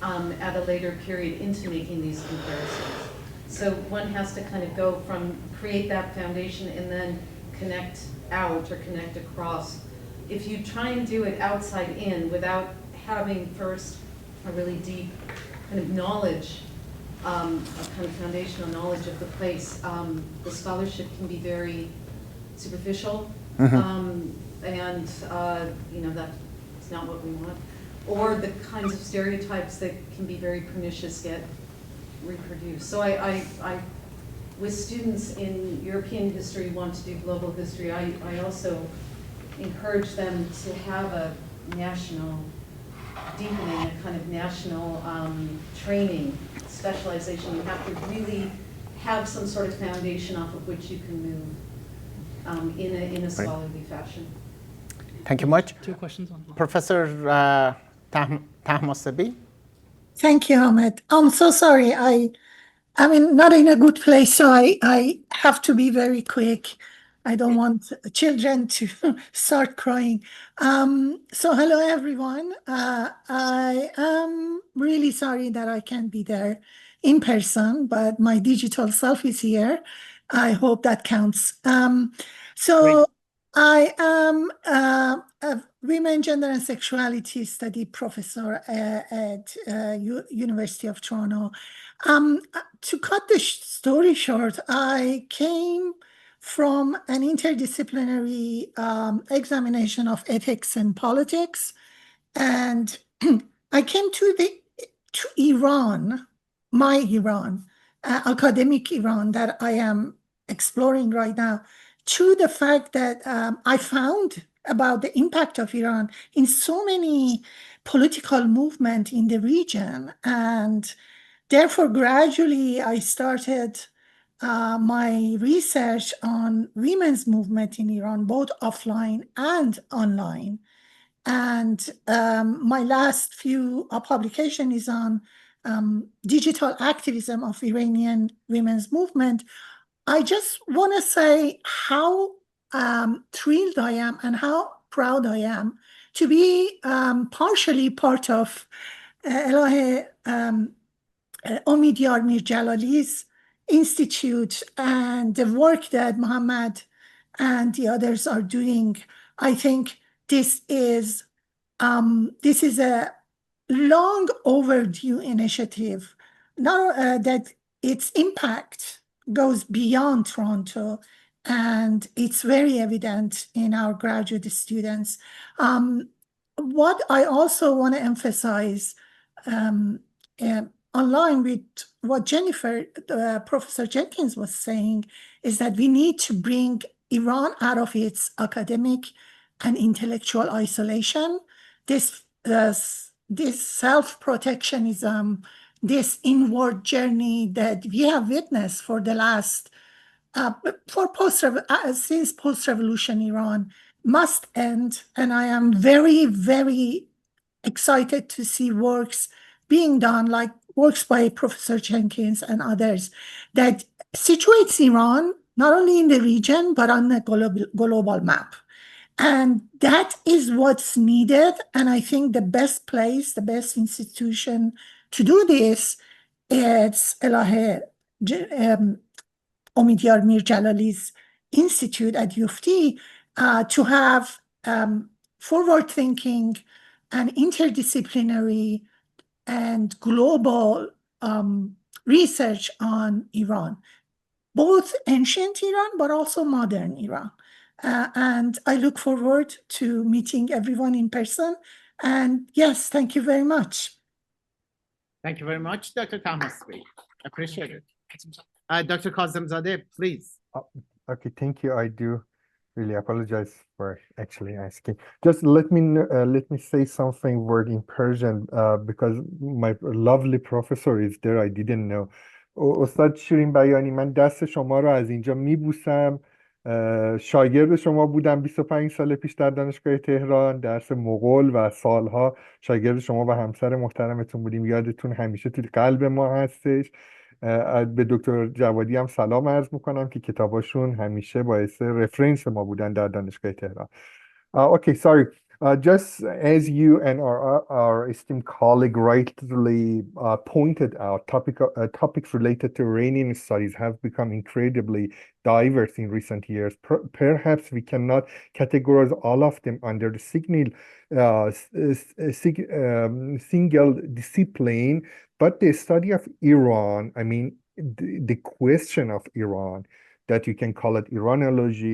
at a later period into making these comparisons. So one has to kind of go from create that foundation and then connect out or connect across. If you try and do it outside in without having first a really deep kind of knowledge, a kind of foundational knowledge of the place, the scholarship can be very superficial, and you know, that's not what we want. Or the kinds of stereotypes that can be very pernicious get reproduced. So I with students in European history want to do global history, I also encourage them to have a national deepening, a kind of national training, specialization. You have to really have some sort of foundation off of which you can move in a scholarly fashion. Thank you much. 2 questions on Professor Tahmasabi. Thank you, Ahmed. I'm so sorry. I'm not in a good place, so I have to be very quick. I don't want children to start crying. So hello, everyone. I am really sorry that I can't be there in person, but my digital self is here. I hope that counts. So I am a women, gender, and sexuality study professor at University of Toronto. To cut the story short, I came from an interdisciplinary examination of ethics and politics, and I came to Iran, my Iran, academic Iran that I am exploring right now, to the fact that I found about the impact of Iran in so many political movements in the region. And therefore, gradually, I started my research on women's movement in Iran, both offline and online. And my last few publication is on digital activism of Iranian women's movement. I just want to say how thrilled I am and how proud I am to be partially part of Elahé Omidyar Mir-Djalali's institute and the work that Mohamad and the others are doing. I think this is a long overdue initiative. Now that its impact goes beyond Toronto, and it's very evident in our graduate students. What I also want to emphasize online with what Professor Jenkins was saying, is that we need to bring Iran out of its academic and intellectual isolation. This self-protectionism, this inward journey that we have witnessed for the last since post-revolution Iran must end, and I am very, very excited to see works being done, like works by Professor Jenkins and others, that situates Iran not only in the region, but on the global map. And that is what's needed. And I think the best place, the best institution to do this is Elahé, Omidyar Mir-Djalali's institute at UFT, to have forward-thinking and interdisciplinary and global research on Iran, both ancient Iran, but also modern Iran. And I look forward to meeting everyone in person. And yes, thank you very much. Thank you very much, Dr. Tahmasbi. Appreciate it. Dr. Kazemzadeh, please. Okay, thank you. I do really apologize for actually asking. Just let me say something word in Persian because my lovely professor is there. I didn't know. استاد شیرین بیانی، من دست شما رو از اینجا میبوسم. شاگرد شما بودم 25 سال پیش در دانشگاه تهران، درس مغول و سالها شاگرد شما و همسر محترمتون بودیم. یادتون همیشه توی قلب ما هستش. به دکتر جوادی هم سلام عرض میکنم که کتاباشون همیشه باعث رفرنس ما بودن در دانشگاه تهران. Okay, sorry. Just as you and our esteemed colleague rightly pointed out, topics related to Iranian studies have become incredibly diverse in recent years. Perhaps we cannot categorize all of them under the single discipline, but the study of Iran, I mean, the question of Iran, that you can call it Iranology,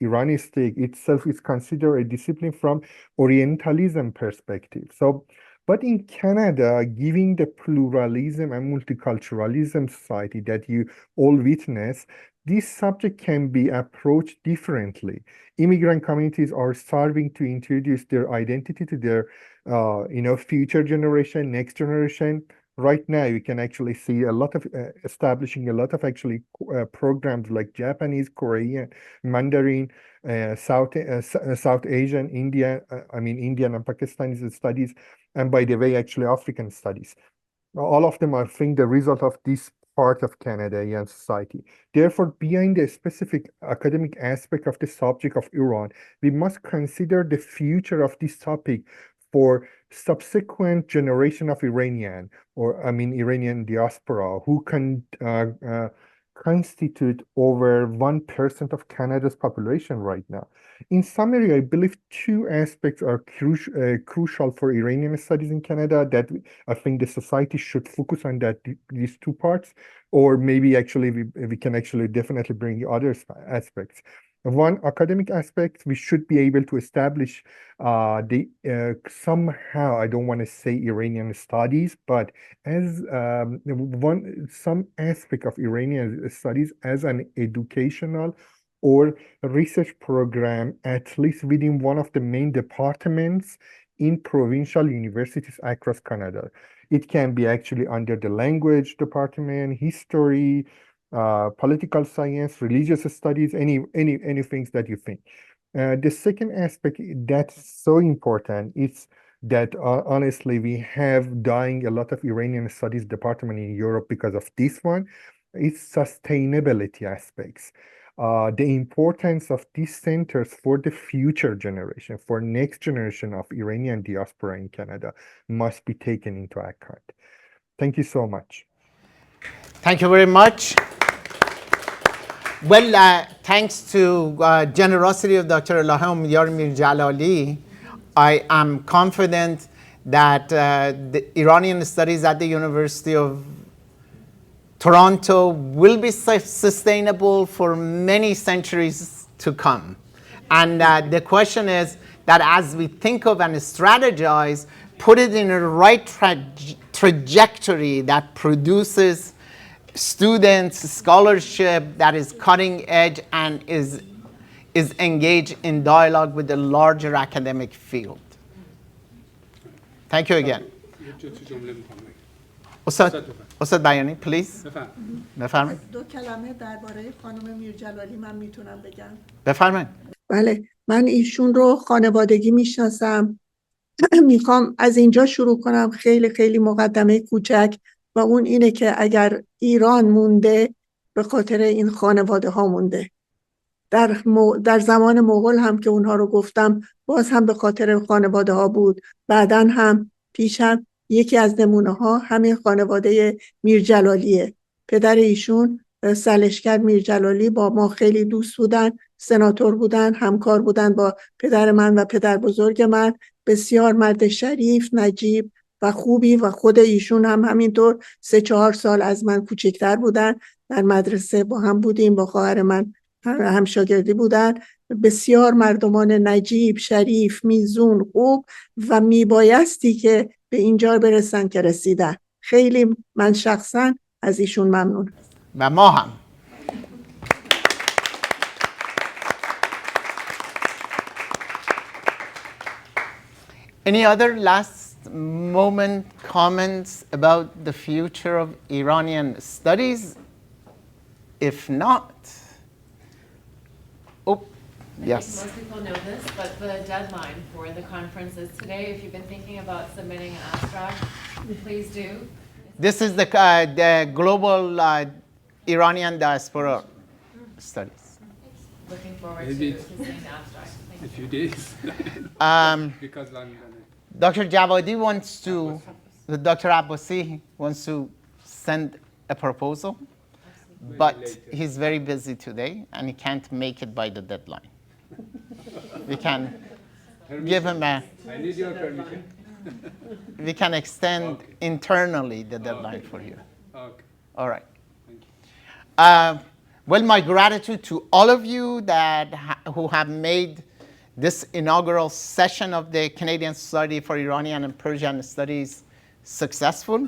Iranistic itself is considered a discipline from Orientalism perspective. So, but in Canada, given the pluralism and multiculturalism society that you all witness, this subject can be approached differently. Immigrant communities are starting to introduce their identity to their, future generation, next generation. Right now, you can actually see a lot of establishing a lot of actually programs like Japanese, Korean, Mandarin, South Asian, Indian and Pakistani studies, and by the way, actually African studies. All of them are, I think, the result of this part of Canadian society. Therefore, behind the specific academic aspect of the subject of Iran, we must consider the future of this topic for subsequent generation of Iranian diaspora who can constitute over 1% of Canada's population right now. In summary, I believe two aspects are crucial for Iranian studies in Canada that I think the society should focus on, that these two parts, or maybe actually we can actually definitely bring other aspects. One academic aspect, we should be able to establish somehow, I don't want to say Iranian studies, but as some aspect of Iranian studies as an educational or research program, at least within one of the main departments in provincial universities across Canada. It can be actually under the language department, history, political science, religious studies, any things that you think. The second aspect that's so important is that honestly we have dying a lot of Iranian studies department in Europe because of this one. It's sustainability aspects. The importance of these centers for the future generation, for next generation of Iranian diaspora in Canada must be taken into account. Thank you so much. Thank you very much. Well, thanks to generosity of Dr. Elahé Omidyar Mir-Djalali, I am confident that the Iranian studies at the University of Toronto will be sustainable for many centuries to come. And the question is that as we think of and strategize, put it in a right trajectory that produces students, scholarship that is cutting edge and is engaged in dialogue with the larger academic field. Thank you again. استاد بیانی پلیز بفرمایید. دو کلمه درباره خانم میرجلالی من میتونم بگم؟ بفرمایید. بله، من ایشون رو خانوادگی میشناسم. میخوام از اینجا شروع کنم، خیلی خیلی مقدمه کوچک، و اون اینه که اگر ایران مونده به خاطر این خانواده ها مونده. در زمان مغول هم که اونها رو گفتم باز هم به خاطر خانواده ها بود. بعدن هم پیش هم یکی از نمونه ها همین خانواده میرجلالیه. پدر ایشون سلشگر میرجلالی با ما خیلی دوست بودن، سناتور بودن، همکار بودن با پدر من و پدر بزرگ من. بسیار مرد شریف، نجیب و خوبی، و خود ایشون هم همینطور 3-4 سال از من کوچکتر بودن. در مدرسه با هم بودیم، با خواهر من هم شاگردی بودن. بسیار مردمان نجیب، شریف، میزون، خوب، و میبایستی که به اینجا برسن که رسیدن. خیلی من شخصا از ایشون ممنون. و ما هم. Any other last moment comments about the future of Iranian studies? If not, yes. Most people know this, but the deadline for the conference is today. If you've been thinking about submitting an abstract, please do. This is the global Iranian diaspora studies. Looking forward to seeing the abstract. A few days. Because London. Dr. Javadi wants to, Dr. Abbasi wants to send a proposal, but he's very busy today and he can't make it by the deadline. We can give him a... I need your permission. We can extend internally the deadline for you. Okay. All right. Well, my gratitude to all of you who have made this inaugural session of the Canadian Society for Iranian and Persian Studies successful.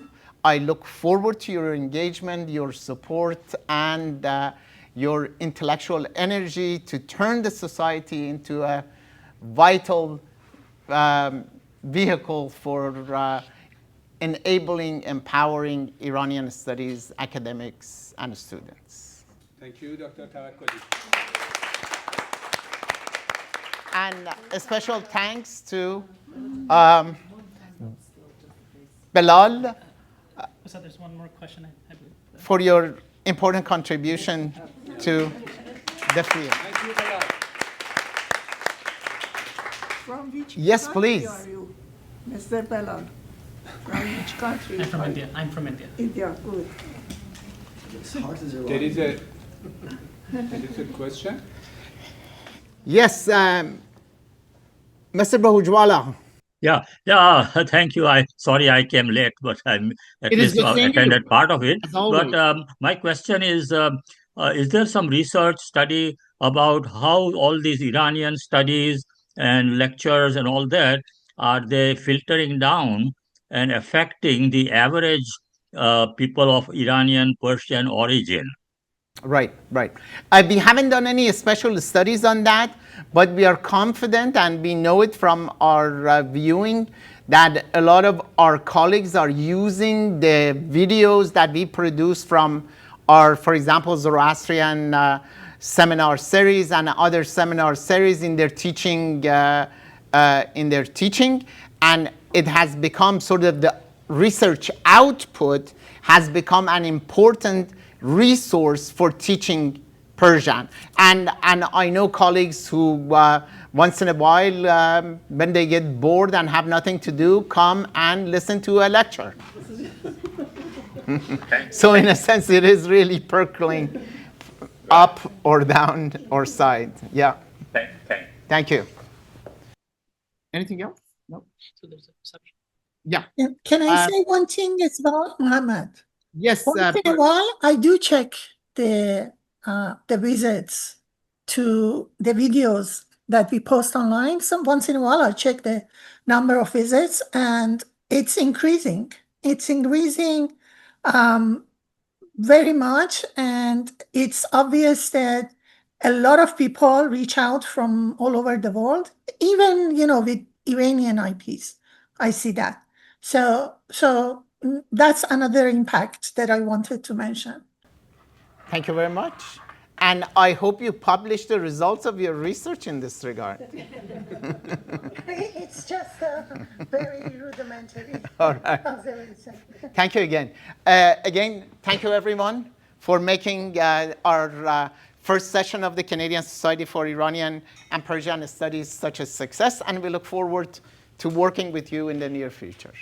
I look forward to your engagement, your support, and your intellectual energy to turn the society into a vital vehicle for enabling, empowering Iranian studies academics and students. Thank you, Dr. Tavakoli. And a special thanks to Bilal So there's one more question, I believe. for your important contribution to the field. Thank you, Bilal. From which Yes, country please. are you, Mr. Belal? From which country? I'm from India. I'm from India. India, good. There is a question. Yes, Mr. Bahujwala. Yeah, thank you. Sorry I came late, but I at It is least the same attended here, part of it. as always. But my question is there some research study about how all these Iranian studies and lectures and all that, are they filtering down and affecting the average people of Iranian Persian origin? Right. We haven't done any special studies on that, but we are confident, and we know it from our viewing, that a lot of our colleagues are using the videos that we produce from our, for example, Zoroastrian seminar series and other seminar series in their teaching, and it has become sort of the research output has become an important resource for teaching Persian. And I know colleagues who once in a while, when they get bored and have nothing to do, come and listen to a lecture. So in a sense, it is really percolating up or down or side. Yeah. Thank you. Anything else? No. So there's a perception. Yeah. Can I say one thing as well, Mohamad? Yes. Once in a while, I do check the visits to the videos that we post online. Once in a while, I check the number of visits, and it's increasing. It's increasing very much, and it's obvious that a lot of people reach out from all over the world, even with Iranian IPs. I see that. So that's another impact that I wanted to mention. Thank you very much. And I hope you publish the results of your research in this regard. It's just very rudimentary. All right. Thank you again. Again, thank you everyone for making our first session of the Canadian Society for Iranian and Persian Studies such a success, and we look forward to working with you in the near future.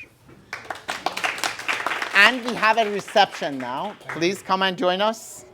And we have a reception now. Please come and join us.